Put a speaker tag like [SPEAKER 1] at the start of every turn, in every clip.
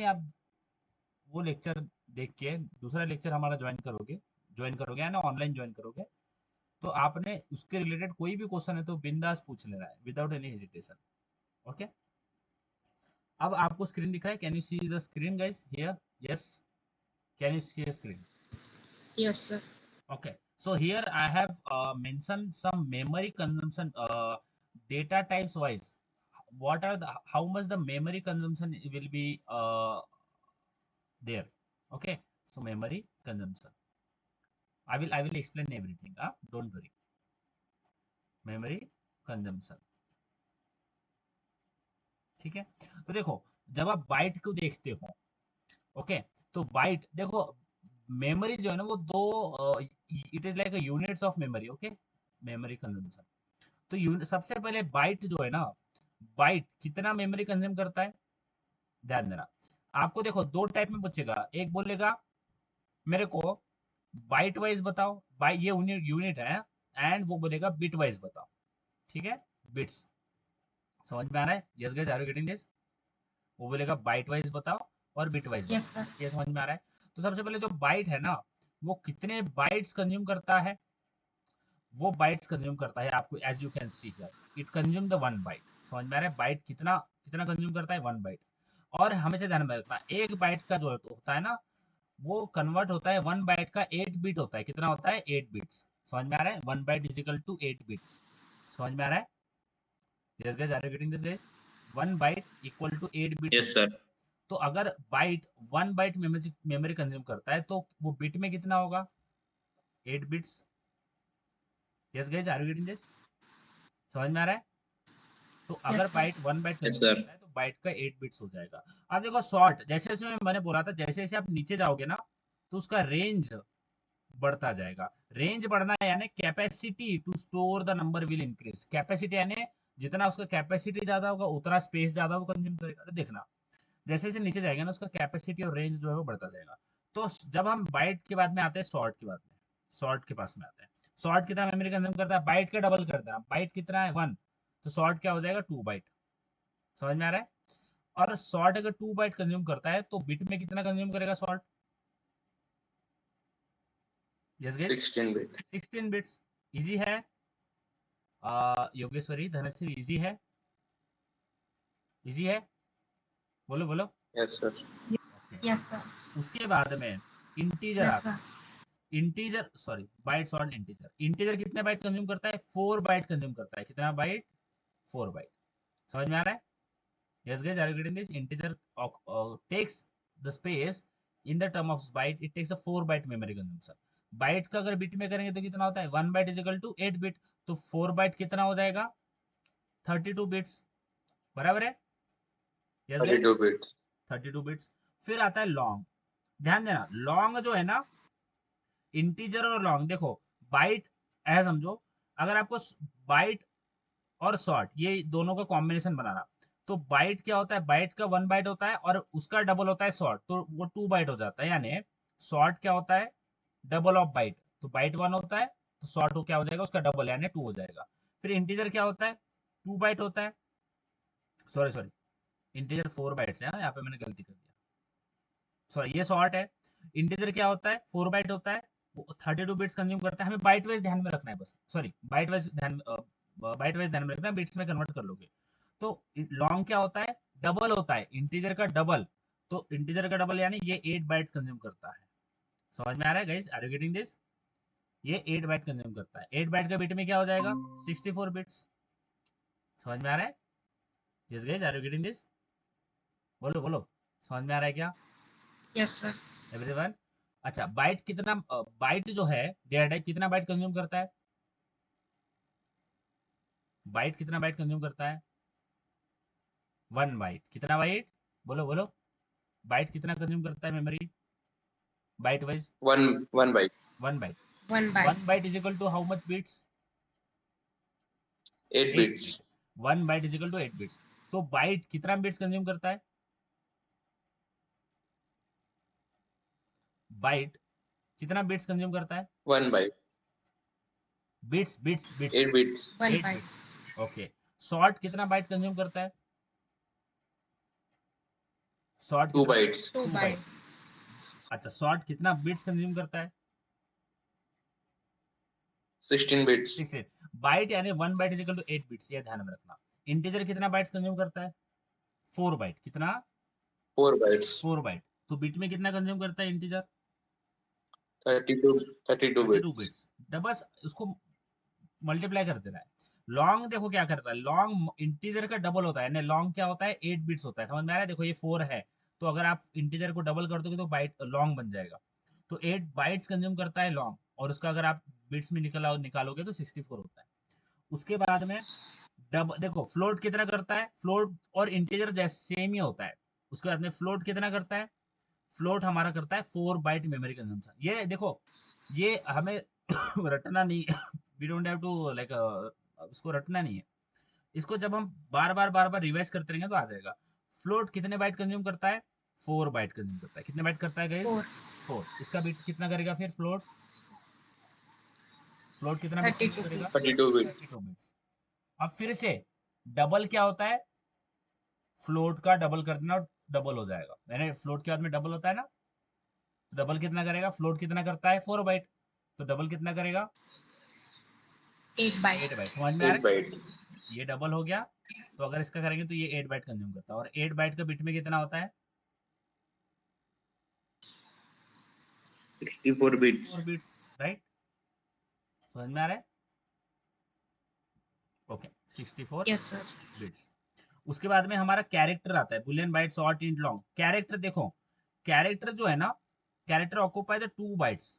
[SPEAKER 1] आप वो लेक्चर देख के दूसरा लेक्चर हमारा ज्वाइन करोगे या ना ऑनलाइन ज्वाइन करोगे, तो आपने उसके रिलेटेड कोई भी क्वेश्चन है तो बिंदास पूछ लेना है विदाउट एनी हेजिटेशन। ओके, अब आपको स्क्रीन दिख रहा है? Can you see the screen guys here? Yes, can you see screen?
[SPEAKER 2] Yes, sir.
[SPEAKER 1] Okay, so here I have mentioned some memory consumption data types wise. What are the how much the memory consumption will be there? Okay, so memory consumption. I will explain everything. Don't worry. Memory consumption. ठीक है, तो देखो जब आप bite को देखते हो, okay, तो बाइट देखो, मेमोरी जो है ना वो दो, it is like units of memory. Okay, memory consumption, तो सबसे पहले बाइट जो है ना, बाइट कितना मेमोरी कंज्यूम करता है, ध्यान देना। आपको देखो दो टाइप में पूछेगा, एक बोलेगा मेरे को बाइट वाइज बताओ, बाइट ये यूनिट यूनिट है, एंड वो बोलेगा बिट वाइज बताओ। ठीक है, बिट्स, समझ में आ रहा है? Yes guys, are you getting this? वो बोलेगा बाइट वाइज बताओ और बिट वाइज
[SPEAKER 2] Yes,
[SPEAKER 1] बताओ।
[SPEAKER 2] sir.
[SPEAKER 1] ये समझ में आ रहा है? तो सबसे पहले जो बाइट है ना, वो कितने बाइट्स कंज्यूम करता है, वो बाइट्स कंज्यूम करता है आपको, as you can see here it consume the one byte. समझ में आ रहा है? बाइट कितना कितना कंज्यूम करता है, वन बाइट। और हमेशा ध्यान में रखना, एक बाइट का जो होता है ना, वो कन्वर्ट होता है, वन बाइट का 8 बिट होता है। कितना होता है? 8 बिट्स। समझ में आ रहा है? One byte is equal to 8 bits. समझ में आ रहा है? Yes guys, are you getting this guys? One byte equal to 8 bits
[SPEAKER 3] Yes,
[SPEAKER 1] होता
[SPEAKER 3] sir.
[SPEAKER 1] है। तो अगर byte one byte memory memory consume करता है तो वो बिट में कितना होगा? 8 bits. Yes guys, are you getting this? समझ में आ रहा है? तो
[SPEAKER 2] Yes,
[SPEAKER 1] अगर
[SPEAKER 2] sir.
[SPEAKER 1] Byte one byte
[SPEAKER 3] Yes,
[SPEAKER 1] consume
[SPEAKER 3] sir.
[SPEAKER 1] करता है तो बाइट का 8 बिट्स हो जाएगा। अब देखो शॉर्ट, जैसे जैसे मैंने बोला था, जैसे जैसे आप नीचे जाओगे ना, तो उसका रेंज बढ़ता जाएगा। रेंज बढ़ना है यानी capacity to store the number will increase. Capacity यानी जितना उसका कैपेसिटी ज्यादा होगा उतना स्पेस ज्यादा वो कंज्यूम करेगा। तो देखना जैसे जैसे नीचे जाएगा ना, उसका कैपेसिटी और रेंज जो है वो बढ़ता जाएगा। तो जब हम बाइट के बाद में आते हैं शॉर्ट के बाद में, शॉर्ट के पास में आते हैं। शॉर्ट कितना मेमोरी कंज्यूम करता है? बाइट का डबल कर देना। बाइट कितना है? 1, तो शॉर्ट क्या हो जाएगा? 2 बाइट। समझ में आ रहा है? और शॉर्ट अगर 2 बाइट कंज्यूम करता है तो बिट में कितना कंज्यूम करेगा short? Yes guys,
[SPEAKER 3] 16-bit.
[SPEAKER 1] 16 bits. Easy है? योगेश्वरी, धनश्री, इजी है? इजी है? बोलो बोलो।
[SPEAKER 3] Yes, sir.
[SPEAKER 1] Okay,
[SPEAKER 2] Yes, sir.
[SPEAKER 1] उसके बाद में इंटीजर
[SPEAKER 2] Yes,
[SPEAKER 1] आता
[SPEAKER 2] sir.
[SPEAKER 1] है। इंटीजर, सॉरी, बाइट्स और इंटीजर। इंटीजर कितने बाइट कंज्यूम करता है? 4 बाइट कंज्यूम करता है। कितना बाइट? 4 बाइट। समझ में आ रहा है? Yes guys, are you getting this? Integer takes the space in the term of byte, it takes a 4 byte memory consumption. Byte का अगर बिट में करेंगे तो कितना होता है? 1 byte is equal to 8 bit. तो 4 बाइट कितना हो जाएगा? 32 बिट्स। बराबर है? Yes guys,
[SPEAKER 3] 32 bits.
[SPEAKER 1] 32 बिट्स। फिर आता है लॉन्ग। ध्यान देना, लॉन्ग जो है ना, इंटीजर और लॉन्ग, देखो बाइट ऐसा समझो, अगर आपको बाइट और शॉर्ट ये दोनों का कॉम्बिनेशन बनाना, तो बाइट क्या होता है? बाइट का 1 बाइट होता है और उसका डबल होता है शॉर्ट, तो वो 2 बाइट हो जाता है। यानी शॉर्ट क्या होता है? Double of bite. तो बाइट 1 होता है तो शॉर्ट क्या हो जाएगा? उसका डबल यानी 2 हो जाएगा। फिर इंटीजर क्या होता है? 2 बाइट होता है। सॉरी सॉरी, इंटीजर 4 बाइट्स है, यहाँ पे मैंने गलती कर दिया। सॉरी, ये शॉर्ट है। इंटीजर क्या होता है? 4 बाइट होता है। वो 32 बिट्स कंज्यूम करता है। हमें बाइट वाइज ध्यान में रखना है बस, सॉरी, बाइट वाइज ध्यान में रखना है, बिट्स में कन्वर्ट कर लोगे। तो लॉन्ग क्या होता है? डबल होता है, इंटीजर का डबल। तो इंटीजर का डबल यानी ये 8 बाइट कंज्यूम करता है। समझ में आ रहा है guys? Are you getting this? ये 8 बाइट कंज्यूम करता है। 8 बाइट का बिट में क्या हो जाएगा? 64 बिट्स। समझ में आ रहा है? Yes guys, are you getting this? बोलो बोलो, समझ में आ रहा है क्या
[SPEAKER 2] Yes, sir.
[SPEAKER 1] एवरीवन? अच्छा, बाइट कितना, बाइट जो है डेटा टाइप कितना बाइट कंज्यूम करता है? बाइट कितना बाइट कंज्यूम करता है? 1 बाइट। कितना बाइट? बोलो बोलो, बाइट कितना कंज्यूम करता है memory byte wise?
[SPEAKER 3] One byte.
[SPEAKER 1] 1 byte.
[SPEAKER 2] 1 byte.
[SPEAKER 1] 1 byte is equal to how much bits?
[SPEAKER 3] 8
[SPEAKER 1] 8
[SPEAKER 3] bits.
[SPEAKER 1] Bits. 1 byte is equal to 8 bits. तो बाइट कितना बिट्स कंज्यूम करता है? बाइट कितना बिट्स कंज्यूम करता है?
[SPEAKER 3] 1 byte.
[SPEAKER 1] Bits bits bits.
[SPEAKER 3] 8 bits.
[SPEAKER 2] 1
[SPEAKER 1] 8
[SPEAKER 2] byte.
[SPEAKER 1] Bits. Okay, short कितना byte consume करता है? शॉर्ट
[SPEAKER 3] 2
[SPEAKER 1] कितना?
[SPEAKER 3] bytes.
[SPEAKER 2] 2
[SPEAKER 1] 2
[SPEAKER 2] bytes.
[SPEAKER 1] बाइट। अच्छा, शॉर्ट कितना बिट्स कंज्यूम करता है?
[SPEAKER 3] 16 bits.
[SPEAKER 1] 16 बाइट, यानी 1 byte is equal to 8 bits, ये ध्यान में रखना। इंटीजर कितना बाइट्स कंज्यूम करता है? 4 बाइट। कितना?
[SPEAKER 3] 4 bytes.
[SPEAKER 1] 4 बाइट। तो बिट में कितना कंज्यूम करता है इंटीजर?
[SPEAKER 3] 32
[SPEAKER 1] 32
[SPEAKER 3] bits.
[SPEAKER 1] बिट्स। बस उसको मल्टीप्लाई कर देना है। लॉन्ग देखो क्या करता है, लॉन्ग इंटीजर का डबल होता है, लॉन्ग क्या होता है? 8 बिट्स होता है। समझ में आ रहा है? देखो ये 4 है, तो अगर आप इंटीजर को डबल कर दोगे तो बाइट लॉन्ग बन जाएगा। तो 8 बाइट्स कंज्यूम करता है लॉन्ग, और उसका अगर आप बिट्स में निकालोगे तो 64 होता है। उसके बाद में देखो फ्लोट कितना करता है? फ्लोट और इंटीजर जैसे सेम ही होता है। उसके बाद में फ्लोट कितना करता है? फ्लोट हमारा करता है 4 बाइट मेमोरी कंजम्पशन। ये देखो, ये हमें रटना नहीं, we don't have to like, इसको रटना नहीं है। इसको जब हम बार बार रिवाइज करते रहेंगे तो आ जाएगा। फ्लोट कितने बाइट कंज्यूम करता है? 4 बाइट कंज्यूम करता है। कितने बाइट करता है गाइस?
[SPEAKER 2] 4.
[SPEAKER 1] 4। इसका बिट कितना करेगा फिर फ्लोट? फ्लोट कितना बिट कंज्यूम
[SPEAKER 2] 32
[SPEAKER 1] करेगा?
[SPEAKER 2] bits.
[SPEAKER 3] 32 bits.
[SPEAKER 1] 32 बिट। अब फिर से डबल क्या होता है? फ्लोट का डबल कर देना, डबल हो जाएगा। यानी फ्लोट के बाद में डबल होता है ना, डबल कितना करेगा? फ्लोट कितना करता है? 4 बाइट, तो डबल कितना करेगा?
[SPEAKER 2] 8 bytes.
[SPEAKER 1] 8 बाइट। समझ में आ
[SPEAKER 3] 8
[SPEAKER 1] रहा है?
[SPEAKER 3] bytes.
[SPEAKER 1] ये डबल हो गया, तो अगर इसका करेंगे तो ये 8 बाइट कंज्यूम करता है। और 8 बाइट का बिट में कितना होता है?
[SPEAKER 3] 64 bits.
[SPEAKER 1] 4 bits, right? समझ में आ रहा है? Okay, 64
[SPEAKER 2] Yes, sir.
[SPEAKER 1] बिट्स। उसके बाद में हमारा कैरेक्टर आता है, boolean byte, short, int, long. Character देखो, कैरेक्टर जो है ना, character occupy the 2 bytes.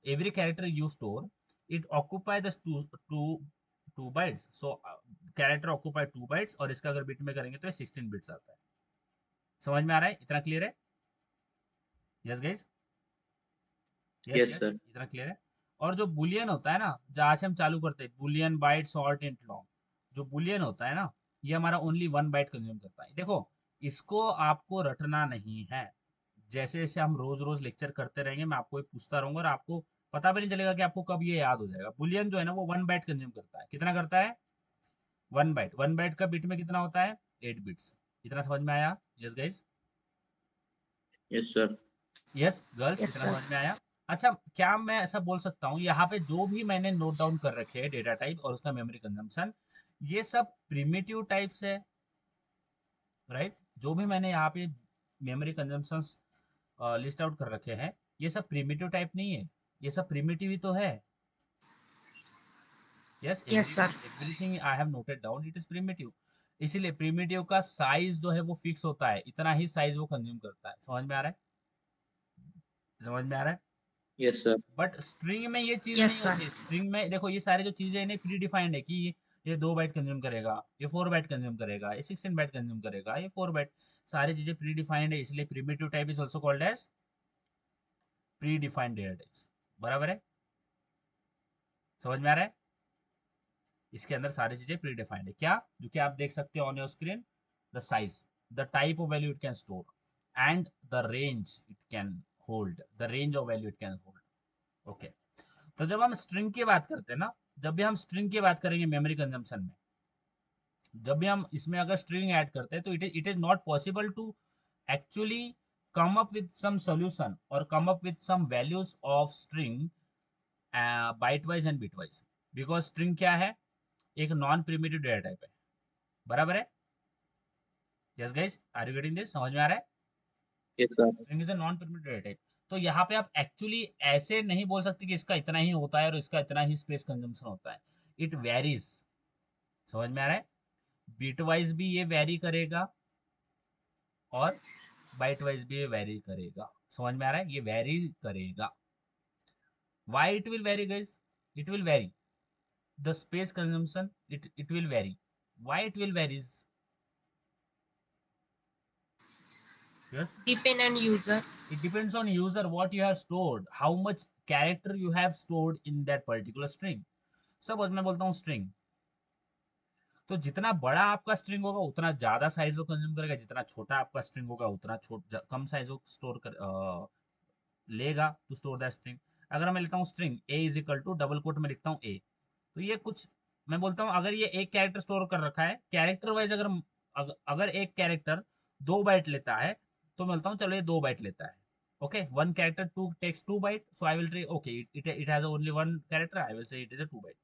[SPEAKER 1] Every character you store, it occupy the 2 bytes. So character occupy 2 bytes, और इसका अगर बिट में करेंगे तो 16 बिट्स आता है। समझ में आ रहा है? इतना क्लियर है? Yes guys? Yes
[SPEAKER 3] Yes,
[SPEAKER 1] yes,
[SPEAKER 3] sir.
[SPEAKER 1] इतना क्लियर है? और जो बुलियन होता है ना, जहाँ से हम चालू करते हैं, boolean byte, short, int, long, जो बुलियन होता है ना, ये हमारा ओनली 1 बाइट कंज्यूम करता है। देखो, इसको आपको रटना नहीं है। जैसे जैसे हम रोज रोज लेक्चर करते रहेंगे, मैं आपको ये पूछता रहूंगा और आपको पता भी नहीं चलेगा कि आपको कब ये याद हो जाएगा। बुलियन जो है ना, वो 1 बाइट कंज्यूम करता है। कितना करता है? 1 बाइट। 1 बाइट का बिट में कितना होता है? 8 बिट्स। इतना समझ में आया? Yes guys?
[SPEAKER 3] Yes, sir.
[SPEAKER 1] Yes girls,
[SPEAKER 2] Yes,
[SPEAKER 1] इतना
[SPEAKER 2] sir.
[SPEAKER 1] समझ में आया? अच्छा, क्या मैं ऐसा बोल सकता हूँ, यहाँ पे जो भी मैंने नोट डाउन कर रखे हैं डेटा टाइप और उसका मेमोरी कंजम्पशन, ये सब प्रिमिटिव टाइप्स है, राइट? जो भी मैंने यहाँ पे मेमोरी कंजम्पशंस लिस्ट आउट कर रखे हैं, ये सब प्रिमिटिव टाइप नहीं है, ये सब प्रिमिटिव ही तो है। Yes,
[SPEAKER 2] Yes, sir.
[SPEAKER 1] Everything I have noted down, it is primitive. इसीलिए प्रिमिटिव का साइज जो है वो फिक्स होता है, इतना ही साइज वो कंज्यूम करता है। समझ में आ रहा है? समझ में आ रहा है?
[SPEAKER 3] Yes, sir.
[SPEAKER 1] बट स्ट्रिंग में ये चीज
[SPEAKER 2] Yes,
[SPEAKER 1] नहीं
[SPEAKER 2] sir.
[SPEAKER 1] होती। स्ट्रिंग में देखो, ये सारी जो चीजें इन्हें प्री डिफाइंड है कि ये 2 बाइट कंज्यूम करेगा, ये 4 बाइट कंज्यूम करेगा, ये 16 बाइट कंज्यूम करेगा, ये 4 बाइट। सारी चीजें प्री डिफाइंड है, इसलिए primitive type is also called as predefined data types. बराबर है? समझ में आ रहा है? इसके अंदर सारी चीजें प्री डिफाइंड है। क्या? जो कि आप देख सकते हो on your screen, the size, the type of value it can store, and the range it can hold, the range of value it can hold. Okay, तो जब हम स्ट्रिंग की बात करते हैं ना, जब भी हम स्ट्रिंग की बात करेंगे मेमोरी कंजम्पशन में, जब भी हम इसमें अगर स्ट्रिंग ऐड करते हैं, तो it is not possible to actually come up with some solution or come up with some values of string byte wise and bit wise, because string क्या है? एक नॉन प्रिमिटिव डेटा टाइप है। बराबर है? Yes guys, are you getting this? समझ में आ रहा है?
[SPEAKER 3] Yes, sir.
[SPEAKER 1] String is a non primitive data type. तो यहाँ पे आप एक्चुअली ऐसे नहीं बोल सकते कि इसका इतना ही होता है और इसका इतना ही स्पेस कंजम्पशन होता है। It varies. समझ में आ रहा है? बिट वाइज भी ये वेरी करेगा और बाइट वाइज भी ये वेरी करेगा। समझ में आ रहा है? ये वेरी करेगा। Why it will very guys? It will very the space consumption, it will very. Why it will varies? Yes,
[SPEAKER 2] Depend on user.
[SPEAKER 1] it depends on user, what you have stored, how much character you have stored in that particular string. Suppose मैं बोलता हूँ string, तो जितना बड़ा आपका string होगा उतना ज्यादा साइज वो कंज्यूम करेगा, जितना छोटा आपका स्ट्रिंग होगा उतना कम साइज वो स्टोर कर लेगा टू स्टोर दैट स्ट्रिंग। अगर मैं लेता हूँ string A is equal to, double quote में लिखता हूँ ए, तो ये कुछ, मैं बोलता हूँ अगर ये एक कैरेक्टर स्टोर कर रखा है, कैरेक्टर वाइज अगर एक कैरेक्टर 2 बाइट लेता है, तो मैं बोलता हूँ चलो ये 2 बाइट लेता है. Okay, one character to takes 2 byte, so I will okay it has only one character, I will say it is a 2 byte.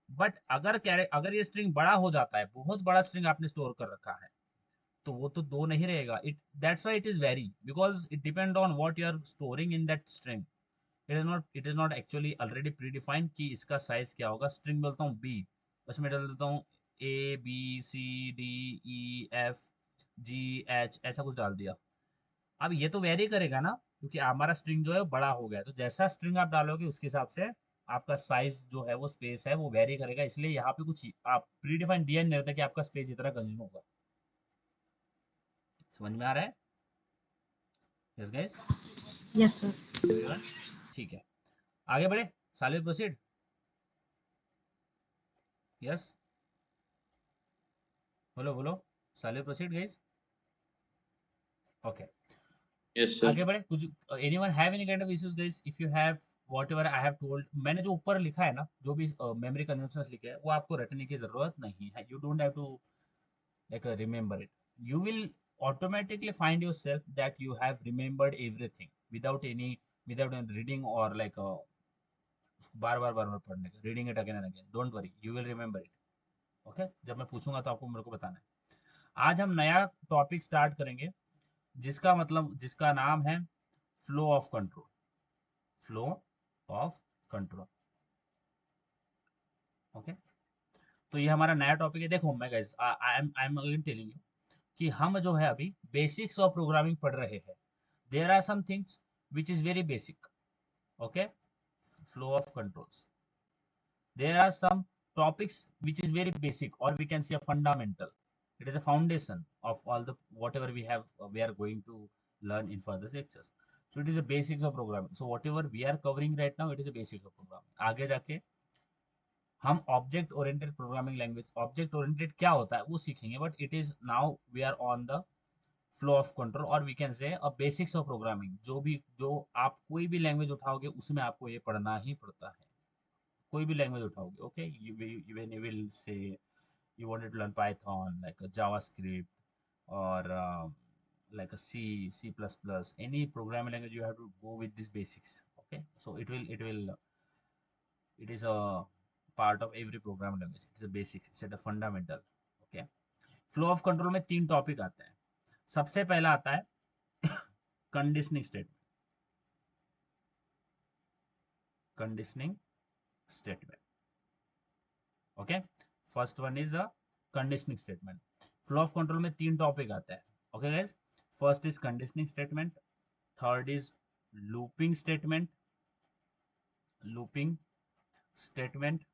[SPEAKER 1] But अगर ये स्ट्रिंग बड़ा हो जाता है, बहुत बड़ा स्ट्रिंग आपने स्टोर कर रखा है, तो वो तो 2 नहीं रहेगा. It that's why it is very, because it depend on what you are storing in that string. It is not actually already predefined कि इसका साइज क्या होगा. स्ट्रिंग बोलता हूँ बी, उसमें डाल देता हूँ A B C D E F G H, ऐसा कुछ डाल दिया. अब ये तो वेरी करेगा ना, क्योंकि हमारा स्ट्रिंग जो है बड़ा हो गया है. तो जैसा स्ट्रिंग आप डालोगे उसके हिसाब से आपका साइज जो है, वो स्पेस है, वो वेरी करेगा. इसलिए यहाँ पे कुछ आप प्री डिफाइंड दिया नहीं रहता कि आपका स्पेस इतना कंज्यूम होगा. समझ में आ रहा है? Yes guys,
[SPEAKER 2] Yes, sir.
[SPEAKER 1] Everyone. ठीक है, आगे बढ़े. साले प्रोसीड. यस, बोलो बोलो. साले proceed guys. Okay,
[SPEAKER 3] Yes, sir.
[SPEAKER 1] आगे बढ़े. कुछ anyone have any kind of issues guys? If you have what ever I have told, मैंने जो ऊपर लिखा है ना, जो भी मेमोरी कंजम्पशन लिखे है, वो आपको रटने की जरूरत नहीं है. You don't have to like remember it. You will automatically find yourself that you have remembered everything without any reading or like बार बार पढ़ने का. Reading it again and again. Don't worry, you will remember it. Okay, जब मैं पूछूंगा तो आपको मेरे को बताना है. आज हम नया टॉपिक स्टार्ट करेंगे, जिसका नाम है flow of control. Flow of control. Okay, तो ये हमारा नया टॉपिक है. देखो मैं guys, I am again telling you कि हम जो है अभी बेसिक्स ऑफ प्रोग्रामिंग पढ़ रहे हैं. There are some things which is very basic. Okay, flow of controls. There are some topics which is very basic, or we can say a fundamental. It is a foundation of all the whatever we are going to learn in further lectures. So it is a basics of programming. So whatever we are covering right now, it is a basics of programming. आगे जाके हम object oriented programming language, object oriented क्या होता है वो सीखेंगे. But it is now we are on the flow of control, और we can say a basics of programming. जो आप कोई भी लैंग्वेज उठाओगे उसमें आपको ये पढ़ना ही पड़ता है. कोई भी लैंग्वेज उठाओगे. Okay, when you will say you wanted to learn python, like a javascript, or like a c++, any programming language, you have to go with these basics. Okay, so it is a part of every programming language. It's a basics, it's a fundamental. Okay, flow of control में 3 topic आते हैं. सबसे पहला आता है conditioning statement. Conditioning statement. Okay, first one is a conditioning statement. Flow of control में 3 topic आता है. Okay guys, first is conditioning statement, third is looping statement, looping statement.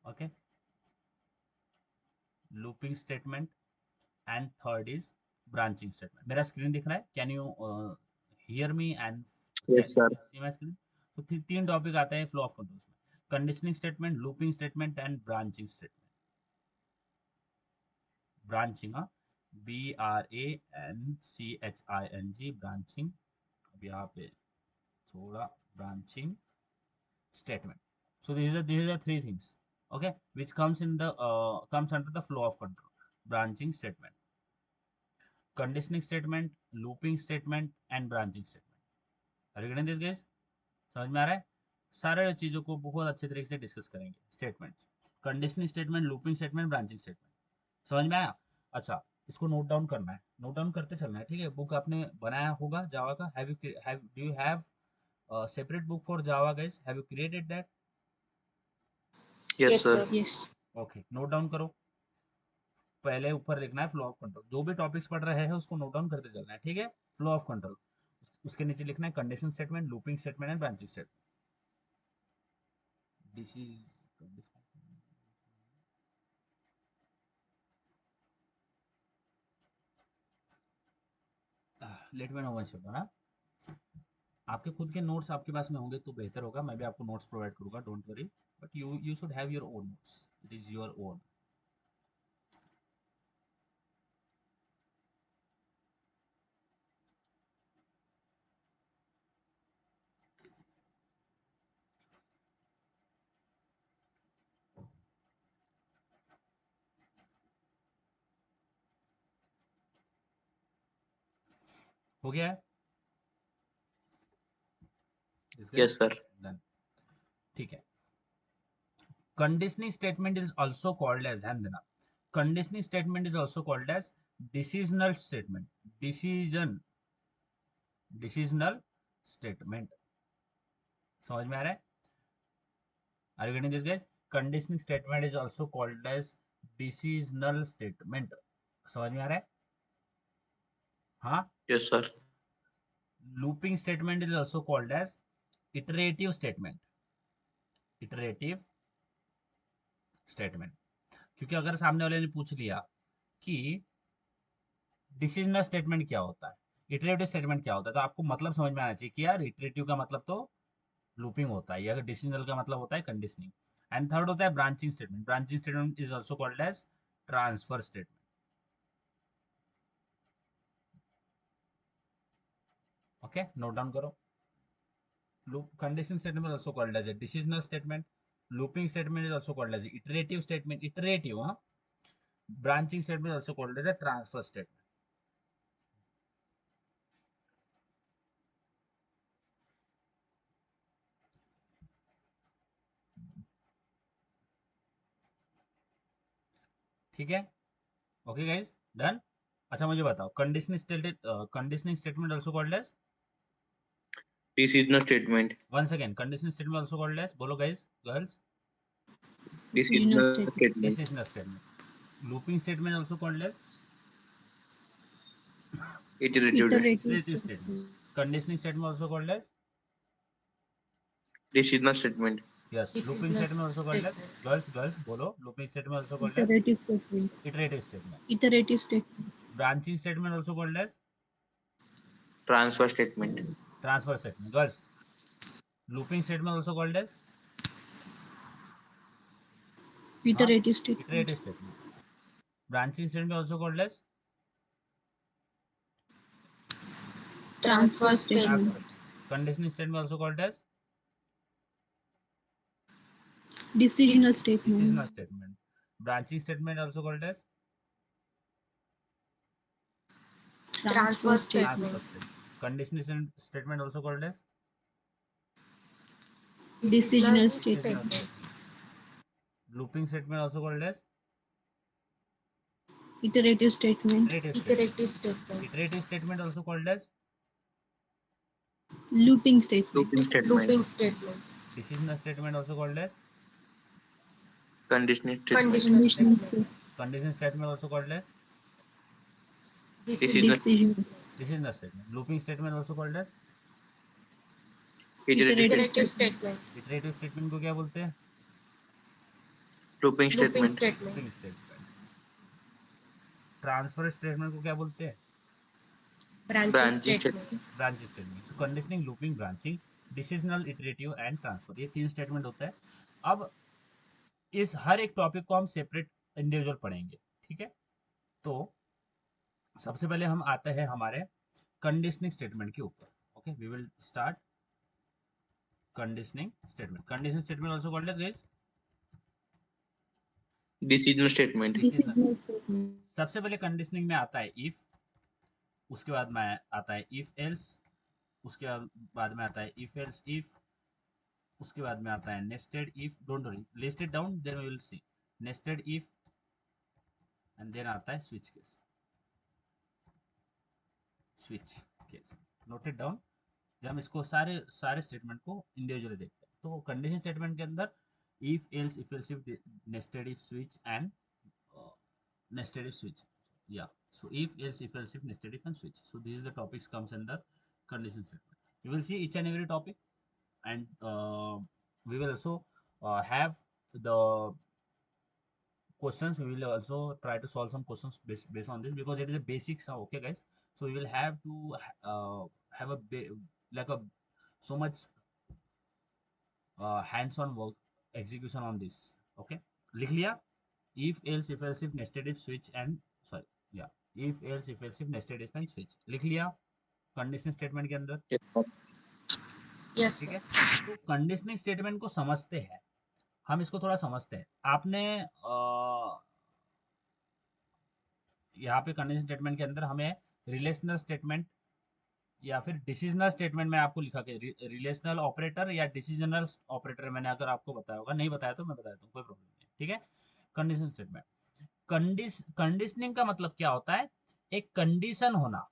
[SPEAKER 1] Okay, looping statement, and third is branching statement. मेरा screen दिख रहा है? Can you hear me and
[SPEAKER 3] Yes, sir.
[SPEAKER 1] C my screen? तो 3 topic आते हैं flow of control में: conditioning statement, looping statement and branching statement. Branching, हाँ, BRANCHING, branching. अब यहाँ पे थोड़ा branching statement. So these are 3 things, okay, which comes under the flow of control. Branching statement, conditioning statement, looping statement and branching statement. Are you getting this guys? समझ में आ रहा है? सारे चीजों को बहुत अच्छे तरीके से डिस्कस करेंगे. Statements, conditioning statement, looping statement, branching statement. समझ में आया? अच्छा, इसको नोट डाउन करना है, नोट डाउन करते चलना है. ठीक है, बुक आपने बनाया होगा जावा का. Do you have separate book for Java guys? Have you created that?
[SPEAKER 3] Yes,
[SPEAKER 2] Yes,
[SPEAKER 3] sir.
[SPEAKER 2] sir.
[SPEAKER 4] Yes.
[SPEAKER 1] Okay, note down करो. पहले ऊपर लिखना है फ्लो ऑफ कंट्रोल. जो भी टॉपिक्स पढ़ रहे हैं उसको नोट डाउन करते चलना है. ठीक है, फ्लो ऑफ कंट्रोल. उसके नीचे लिखना है condition statement, looping statement and branching statement. This is let me know one second ना. आपके खुद के नोट्स आपके पास में होंगे तो बेहतर होगा. मैं भी आपको नोट्स प्रोवाइड करूंगा, don't worry. But you should have your own notes. It is your own. हो गया है?
[SPEAKER 3] Yes, sir.
[SPEAKER 1] Done. ठीक है. Conditioning statement is also called as, ध्यान देना, conditioning statement is also called as decisional statement. Decisional statement. समझ में आ रहा है? Are you getting this, guys? Conditioning statement is also called as decisional statement. समझ में आ रहा है? हाँ.
[SPEAKER 3] Yes, sir.
[SPEAKER 1] Looping statement is also called as iterative statement. Iterative statement. क्योंकि अगर सामने वाले ने पूछ लिया कि डिसीजनल स्टेटमेंट क्या होता है, इटरेटिव स्टेटमेंट क्या होता है, तो आपको मतलब समझ में आना चाहिए कि यार इटरेटिव का मतलब तो लूपिंग होता है, या डिसीजनल का मतलब होता है कंडीशनिंग. एंड थर्ड होता है branching statement. Branching statement is also called as transfer statement. Okay, note down करो. Conditioning statement also called as a decisional statement. Looping statement is also called as iterative statement. Iterative, हाँ. Branching statement also called as a transfer statement. ठीक है. Okay guys, done. अच्छा मुझे बताओ, conditioning statement also called as,
[SPEAKER 3] Decisional statement.
[SPEAKER 1] once again, conditional statement also called as, bolo guys, girls,
[SPEAKER 2] Decisional
[SPEAKER 3] Decisional
[SPEAKER 2] statement.
[SPEAKER 3] statement.
[SPEAKER 1] decisional statement. Looping statement also called as
[SPEAKER 3] Iterative.
[SPEAKER 2] Iterative
[SPEAKER 1] iterative statement.
[SPEAKER 2] statement.
[SPEAKER 1] Conditioning statement also called as,
[SPEAKER 3] Decisional statement.
[SPEAKER 1] yes. Looping
[SPEAKER 2] Decisional
[SPEAKER 1] statement also called as,
[SPEAKER 2] statement.
[SPEAKER 1] girls, bolo. Looping statement also called as
[SPEAKER 2] Iterative statement.
[SPEAKER 1] iterative statement.
[SPEAKER 2] Iterative statement.
[SPEAKER 1] Branching statement also called as
[SPEAKER 3] Transfer statement.
[SPEAKER 1] transfer statement. Girls, looping statement also called as, huh?
[SPEAKER 2] Iterative statement.
[SPEAKER 1] Iterative statement. Branching statement also called as
[SPEAKER 2] Transfer
[SPEAKER 1] transfer
[SPEAKER 2] statement.
[SPEAKER 1] statement. Conditioning statement also called as
[SPEAKER 2] Decisional
[SPEAKER 1] decisional
[SPEAKER 2] statement.
[SPEAKER 1] statement. Branching statement also called as
[SPEAKER 2] Transfer
[SPEAKER 1] transfer
[SPEAKER 2] statement.
[SPEAKER 1] statement. Conditional statement also called as
[SPEAKER 2] Decisional
[SPEAKER 1] decisional
[SPEAKER 2] statement.
[SPEAKER 1] statement. Looping statement also called as
[SPEAKER 2] Iterative statement.
[SPEAKER 1] iterative statement. Iterative statement also called as
[SPEAKER 2] Looping statement.
[SPEAKER 3] Looping statement.
[SPEAKER 2] statement.
[SPEAKER 1] decisional statement also called as
[SPEAKER 3] Conditional statement.
[SPEAKER 2] Conditional statement.
[SPEAKER 1] conditional statement also called as
[SPEAKER 3] Decisional.
[SPEAKER 2] Decision.
[SPEAKER 1] decisional statement. Looping statement also called as
[SPEAKER 3] Iterative
[SPEAKER 2] Iterative
[SPEAKER 3] statement.
[SPEAKER 2] statement.
[SPEAKER 1] iterative statement को क्या बोलते हैं?
[SPEAKER 3] Looping statement.
[SPEAKER 1] looping statement. Transfer statement को क्या बोलते हैं?
[SPEAKER 3] Branching statement.
[SPEAKER 1] Branching statement. So conditioning, looping, branching, decisional, iterative and transfer, ये 3 statement होता है. अब इस हर एक टॉपिक को हम सेपरेट इंडिविजुअल पढ़ेंगे. ठीक है. तो सबसे पहले हम आते हैं हमारे कंडीशनिंग स्टेटमेंट के ऊपर. Okay, we will start conditioning statement. Conditioning statement also called as guys
[SPEAKER 3] Decisional statement.
[SPEAKER 1] Decisional.
[SPEAKER 2] Decisional statement.
[SPEAKER 1] सबसे पहले कंडीशनिंग में आता है इफ, उसके बाद में आता है इफ एल्स, उसके बाद में आता है इफ एल्स इफ, उसके बाद में आता है nested if. Don't worry, list it down, then we will see. Nested if and then आता है switch case. Switch case, note it down. जब हम इसको सारे सारे स्टेटमेंट को इंडिविजुअली देखते हैं, तो कंडीशन स्टेटमेंट के अंदर if else if else if nested if switch and nested if switch. Yeah. So if else if else if nested if and switch. So this is the topics comes under condition statement. We will see each and every topic, and we will also have the questions. We will also try to solve some questions based on this, because it is a basics. Okay, guys. So we will have to have a like a so much hands-on work execution on this. Okay, लिख लिया? if else if else if nested if switch and sorry, yeah, if else if else if nested if and switch लिख लिया conditional statement के अंदर.
[SPEAKER 3] Yes, sir.
[SPEAKER 2] Yes.
[SPEAKER 1] ठीक है. तो conditioning statement को समझते हैं हम, इसको थोड़ा समझते हैं. आपने यहाँ पे कंडीशनल स्टेटमेंट के अंदर हमें रिलेशनल स्टेटमेंट या फिर डिसीजनल स्टेटमेंट में आपको लिखा के रिलेशनल ऑपरेटर या डिसीजनल ऑपरेटर मैंने अगर आपको बताया होगा, नहीं बताया तो मैं बता देता हूँ, कोई प्रॉब्लम नहीं, ठीक है। कंडीशन स्टेटमेंट, कंडीशनिंग का मतलब क्या होता है, एक कंडीशन होना।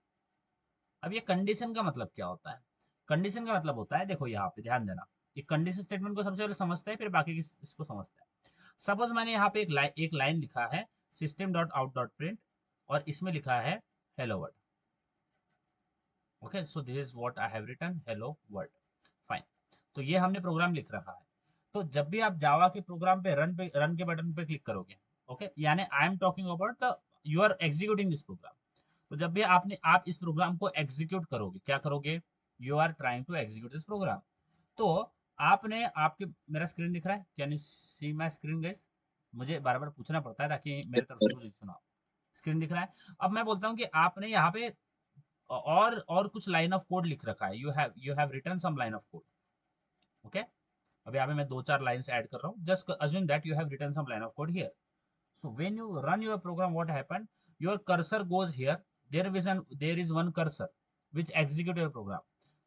[SPEAKER 1] अब ये कंडीशन का मतलब क्या होता है, कंडीशन का मतलब होता है, देखो यहाँ पे ध्यान देना, ये कंडीशन स्टेटमेंट को सबसे पहले समझते हैं, फिर बाकी इसको समझते हैं। सपोज मैंने यहाँ पे एक लाइन लिखा है system dot out dot print, और इसमें लिखा है hello world. Okay, so this is what I have written, hello world, fine. तो ये हमने प्रोग्राम लिख रखा है। तो जब भी आप जावा के प्रोग्राम पे रन के बटन पे क्लिक करोगे, ओके, यानी I am talking about the you are executing this program. तो जब भी आप इस प्रोग्राम को एग्जीक्यूट करोगे, क्या करोगे, you are trying to execute this program. तो आपने आपके, मेरा स्क्रीन दिख रहा है, can you see my screen guys? मुझे बार बार पूछना पड़ता है ताकि
[SPEAKER 3] Yes,
[SPEAKER 1] मेरी तरफ से
[SPEAKER 3] sir.
[SPEAKER 1] कुछ सुना। स्क्रीन दिख रहा है? अब मैं बोलता हूँ कि आपने यहाँ पे और कुछ लाइन ऑफ कोड लिख रखा है, you have written some line of code, okay. अब यहाँ पे मैं 2-4 लाइन्स ऐड कर रहा हूँ, just assume that you have written some line of code here. So when you run your program, what happened? Your cursor goes here. There is one cursor which execute your program.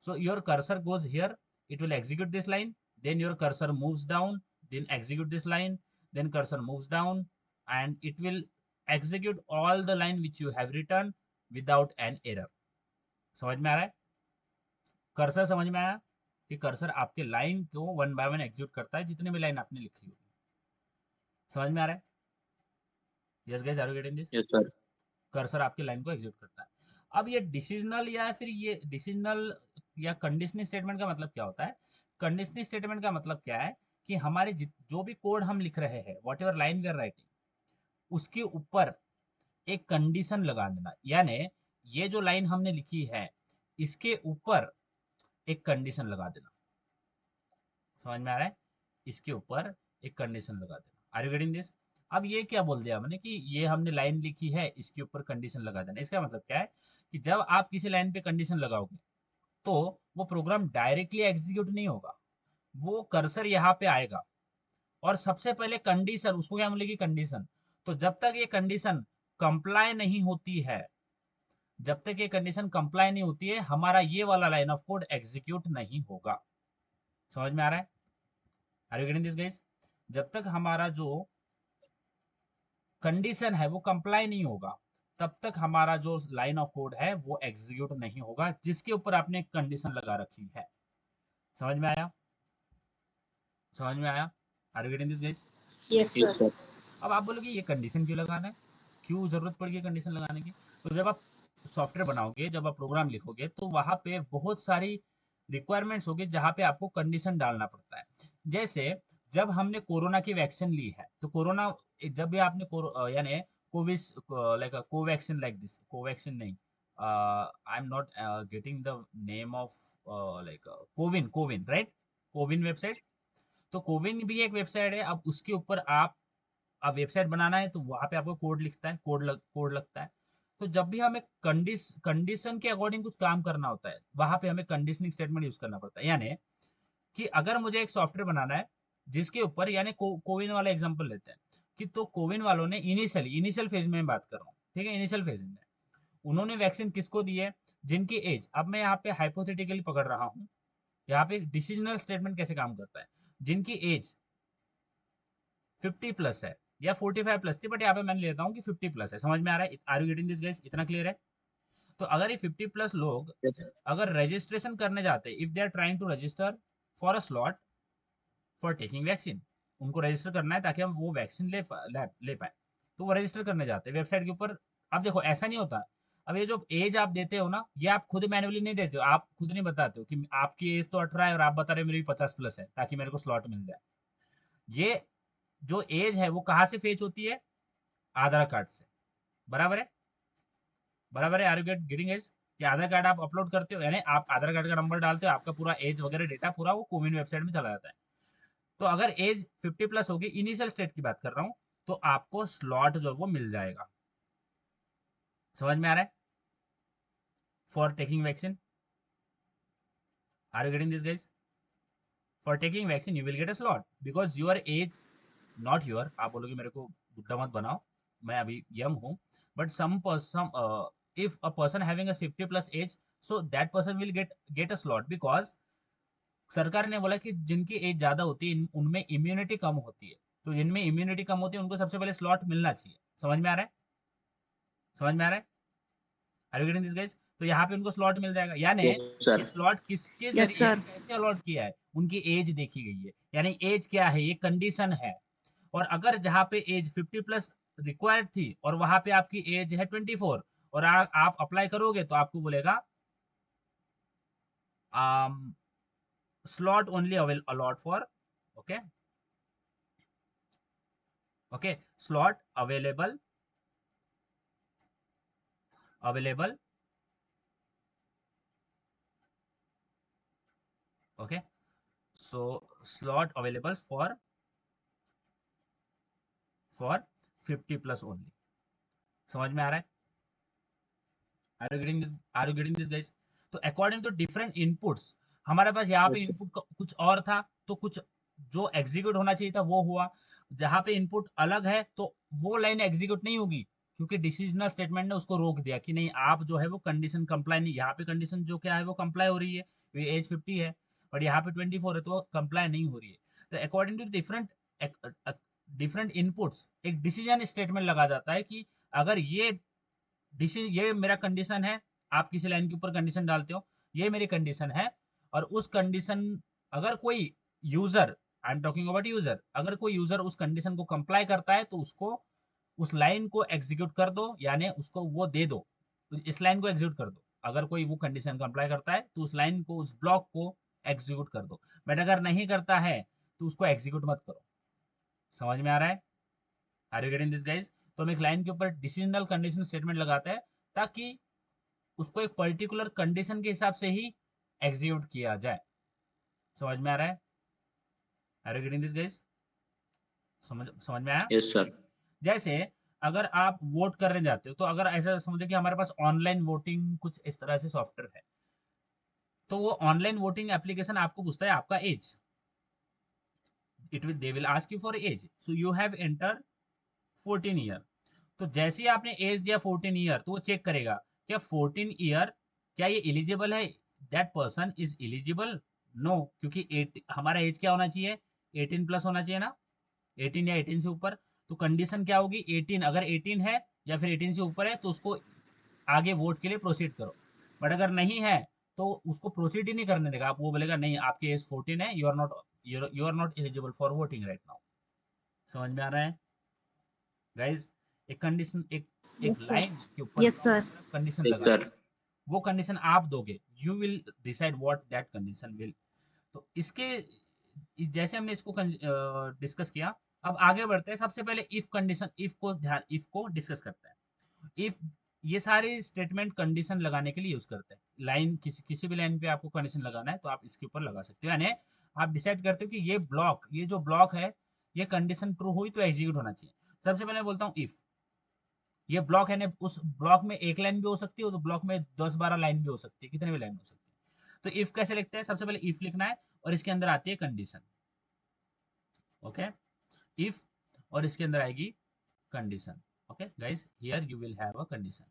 [SPEAKER 1] So your cursor goes here. It will execute this line. Then your cursor moves down. Then execute this line. Then cursor moves down, and it will execute all the line which you have written without an error. समझ में आ रहा है? Cursor समझ में आया कि cursor आपके लाइन को वन बाय वन एग्जीक्यूट करता है, जितने भी लाइन आपने लिखी होगी। समझ में आ रहा है? Yes guys, are you getting this?
[SPEAKER 3] Yes, sir.
[SPEAKER 1] Cursor आपकी लाइन को एग्जीक्यूट करता है। अब ये डिसीजनल या फिर ये डिसीजनल या कंडीशनिंग स्टेटमेंट का मतलब क्या होता है? कंडीशनिंग स्टेटमेंट का मतलब क्या है कि हमारे जो भी कोड हम लिख रहे हैं, whatever line we are writing, उसके ऊपर एक कंडीशन लगा देना। यानी ये जो लाइन हमने लिखी है, इसके ऊपर एक कंडीशन लगा देना। समझ में आ रहा है? इसके ऊपर एक कंडीशन लगा देना। Are you getting this? अब ये क्या बोल दिया हमने कि ये हमने लाइन लिखी है, इसके ऊपर कंडीशन लगा देना। इसका मतलब क्या है कि जब आप किसी लाइन पे कंडीशन लगाओगे, तो वो प्रोग्राम डायरेक्टली एग्जीक्यूट नहीं होगा, वो कर्सर यहाँ पे आएगा, और सबसे पहले कंडीशन, उसको क्या मिलेगी, कंडीशन। तो जब तक ये कंडीशन कंप्लाई नहीं होती है, जब तक ये कंडीशन कंप्लाई नहीं होती है, हमारा ये वाला लाइन ऑफ कोड एग्जीक्यूट नहीं होगा। समझ में आ रहा है? Are you getting this guys? जब तक हमारा जो कंडीशन है वो कंप्लाई नहीं होगा, तब तक हमारा जो लाइन ऑफ कोड है वो एग्जीक्यूट नहीं होगा, जिसके ऊपर आपने कंडीशन लगा रखी है। समझ में आया? समझ में आया? Are you getting this guys?
[SPEAKER 2] Yes, sir.
[SPEAKER 3] Yes, sir.
[SPEAKER 1] अब आप बोलोगे ये कंडीशन क्यों लगाना है, क्यों जरूरत पड़ेगी कंडीशन लगाने की? तो जब आप सॉफ्टवेयर बनाओगे, जब आप प्रोग्राम लिखोगे, तो वहां पे बहुत सारी रिक्वायरमेंट्स होगी जहाँ पे आपको कंडीशन डालना पड़ता है। जैसे जब हमने कोरोना की वैक्सीन ली है, तो कोरोना, जब भी आपने यानी Covid, like Covaxin, like this Covaxin नहीं, I am not getting the name of, like CoWIN, CoWIN right, CoWIN website. तो कोविन भी एक वेबसाइट है। अब उसके ऊपर अब वेबसाइट बनाना है, तो वहां पे आपको कोड लिखता है, कोड लगता है। तो जब भी हमें कंडीशन के अकॉर्डिंग कुछ काम करना होता है, वहां पे हमें कंडीशनिंग स्टेटमेंट यूज करना पड़ता है। यानी कि अगर मुझे एक सॉफ्टवेयर बनाना है जिसके ऊपर, यानी कोविन वाला एग्जांपल लेते हैं, कि तो कोविन वालों ने इनिशियल फेज में बात कर रहा हूँ, ठीक है, इनिशियल फेज में उन्होंने वैक्सीन किसको दी है, जिनकी एज, अब मैं यहाँ पे हाइपोथेटिकली पकड़ रहा हूँ, यहाँ पे डिसीजनल स्टेटमेंट कैसे काम करता है, जिनकी एज 50 प्लस है या 45 प्लस थी, बट यहाँ पे मैंने लेता हूँ कि 50 प्लस है। समझ में आ रहा है? Are you getting this guys? इतना क्लियर है? तो अगर ये 50 प्लस लोग
[SPEAKER 3] Yes, sir.
[SPEAKER 1] अगर रजिस्ट्रेशन करने जाते हैं, if they are trying to register for a slot for taking vaccine, उनको रजिस्टर करना है ताकि हम वो वैक्सीन ले पाए, तो वो रजिस्टर करने जाते हैं वेबसाइट के ऊपर। अब देखो ऐसा नहीं होता, अब ये जो एज आप देते हो ना, ये आप खुद मैन्युअली नहीं देते हो, आप खुद नहीं बताते हो कि आपकी एज तो 18 है और आप बता रहे हो मेरी 50 प्लस है ताकि मेरे को स्लॉट मिल जाए। ये जो एज है वो कहाँ से फेच होती है, आधार कार्ड से। बराबर है? बराबर है? Are you getting age? कि आधार कार्ड आप अपलोड करते हो, यानी आप आधार कार्ड का नंबर डालते हो, आपका पूरा एज वगैरह डेटा पूरा वो कोविन वेबसाइट में चला जाता है। तो अगर एज 50 प्लस होगी, इनिशियल स्टेट की बात कर रहा हूँ, तो आपको स्लॉट जो वो मिल जाएगा। समझ में आ रहा है? For taking vaccine, are you getting this guys? For taking vaccine you will get a slot because your age, not your, आप बोलोगे मेरे को बुढ़ा मत बनाओ, मैं अभी यंग हूँ, but some if a person having a 50 plus age, so that person will get a slot because सरकार ने बोला कि जिनकी एज ज्यादा होती है उनमें इम्यूनिटी कम होती है, तो जिनमें इम्यूनिटी कम होती है उनको सबसे पहले स्लॉट मिलना चाहिए। समझ में आ रहा है? समझ में आ रहा है? Are you getting this guys? तो यहाँ पे उनको स्लॉट मिल जाएगा, यानी
[SPEAKER 3] Yes, sir.
[SPEAKER 1] ये स्लॉट किसके
[SPEAKER 2] Yes,
[SPEAKER 1] जरिए
[SPEAKER 2] sir.
[SPEAKER 1] कैसे अलॉट किया है, उनकी एज देखी गई है, यानी एज क्या है, ये कंडीशन है। और अगर जहाँ पे एज 50 प्लस रिक्वायर्ड थी और वहां पे आपकी एज है 24 और आप अप्लाई करोगे तो आपको बोलेगा slot only allot for, okay, okay, slot available okay, so slot available for 50 plus only। समझ में आ रहा है? Are you getting this guys? तो अकॉर्डिंग टू डिफरेंट इनपुट्स, हमारे पास यहाँ पे
[SPEAKER 3] Yes, sir.
[SPEAKER 1] इनपुट कुछ और था, तो कुछ जो एग्जीक्यूट होना चाहिए था वो हुआ। जहाँ पे इनपुट अलग है तो वो लाइन एग्जीक्यूट नहीं होगी, क्योंकि डिसीजनल स्टेटमेंट ने उसको रोक दिया कि नहीं, आप जो है वो कंडीशन कंप्लाई नहीं, यहाँ पे कंडीशन जो क्या है वो कंप्लाई हो रही है, ये एज 50 है और यहाँ पे 24 है तो कंप्लाई नहीं हो रही है। तो अकॉर्डिंग टू डिफरेंट इनपुट्स एक डिसीजन स्टेटमेंट लगा जाता है कि अगर ये मेरा कंडीशन है, आप किसी लाइन के ऊपर कंडीशन डालते हो, ये मेरी कंडीशन है, और उस कंडीशन अगर कोई user, I am talking about user, अगर कोई यूजर उस कंडीशन को कंप्लाई करता है तो उसको उस लाइन को एग्जीक्यूट कर दो, यानी उसको वो दे दो, इस लाइन को एग्जीक्यूट कर दो। अगर कोई वो कंडीशन कंप्लाई करता है तो उस लाइन को, उस ब्लॉक को एग्जीक्यूट कर दो, बट अगर नहीं करता है तो उसको एग्जीक्यूट मत करो। समझ में आ रहा है? Are you getting this guys? तो हम एक लाइन के ऊपर डिसीजनल कंडीशन स्टेटमेंट लगाते हैं ताकि उसको एक पर्टिकुलर कंडीशन के हिसाब से ही एग्जीक्यूट किया जाए। समझ में आ रहा है? Are you getting this guys? समझ में आया?
[SPEAKER 3] Yes, sir.
[SPEAKER 1] जैसे अगर आप वोट करने जाते हो, तो अगर ऐसा समझो कि हमारे पास ऑनलाइन वोटिंग कुछ इस तरह से सॉफ्टवेयर है, तो वो ऑनलाइन वोटिंग एप्लीकेशन आपको पूछता है आपका age, they will ask you for age, so you have enter 14 year. तो जैसे ही आपने एज दिया 14 ईयर, तो वो चेक करेगा क्या 14 ईयर, क्या ये एलिजिबल है, that person is eligible. No, क्योंकि हमारा एज क्या होना चाहिए, 18 प्लस होना चाहिए ना, 18 या 18 से ऊपर। तो कंडीशन क्या होगी, 18, अगर 18 है या फिर 18 से ऊपर है तो उसको आगे वोट के लिए प्रोसीड करो, बट अगर नहीं है तो उसको प्रोसीड ही नहीं करने देगा, आप वो बोलेगा नहीं, आपकी एज 14 है, you are not eligible for voting right now. समझ में आ रहा है गाइज? एक कंडीशन, एक
[SPEAKER 2] Yes, sir.
[SPEAKER 1] लाइन के ऊपर
[SPEAKER 2] Yes,
[SPEAKER 1] ब्लॉक
[SPEAKER 2] sir.
[SPEAKER 1] के ऊपर आप कंडीशन
[SPEAKER 3] Yes,
[SPEAKER 1] लगाते
[SPEAKER 3] sir.
[SPEAKER 1] हो, वो कंडीशन आप दोगे, you will decide what that condition will. तो इसके जैसे हमने इसको डिस्कस किया, अब आगे बढ़ते हैं। सबसे पहले इफ कंडीशन, इफ को डिस्कस करते हैं। इफ, ये सारे स्टेटमेंट कंडीशन लगाने के लिए यूज करते हैं। लाइन, किसी भी लाइन पे आपको कंडीशन लगाना है तो आप इसके ऊपर लगा सकते हो, यानी आप डिसाइड करते हो कि ये जो ब्लॉक है, ये कंडीशन ट्रू हुई तो एग्जीक्यूट होना चाहिए। सबसे पहले बोलता हूँ इफ, ये ब्लॉक है ना, उस ब्लॉक में एक लाइन भी हो सकती है, उस ब्लॉक में 10-12 लाइन भी हो सकती है, कितने भी लाइन हो सकती है। तो इफ कैसे लिखते हैं, सबसे पहले इफ लिखना है और इसके अंदर आती है कंडीशन, ओके, इफ, और इसके अंदर आएगी condition. Okay guys, here you will have a condition,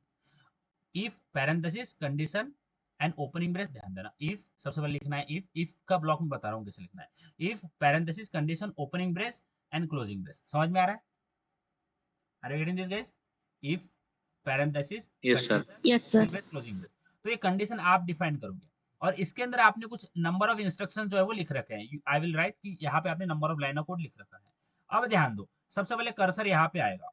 [SPEAKER 1] if parenthesis condition and opening brace. ध्यान देना, इफ सबसे पहले लिखना है, इफ का ब्लॉक में बता रहा हूँ कैसे लिखना है, if parenthesis condition opening brace and closing brace. समझ में आ रहा है? Are you getting this guys? If parenthesis
[SPEAKER 3] Yes, sir.
[SPEAKER 1] Condition
[SPEAKER 2] Yes, sir.
[SPEAKER 1] Opening brace closing brace, तो ये कंडीशन आप डिफाइन करोगे, और इसके अंदर आपने कुछ नंबर ऑफ इंस्ट्रक्शन जो है वो लिख रखे हैं। आई विल राइट कि यहाँ पे आपने number of line of code लिख रखा है। अब ध्यान दो, सबसे पहले कर्सर यहाँ पे आएगा,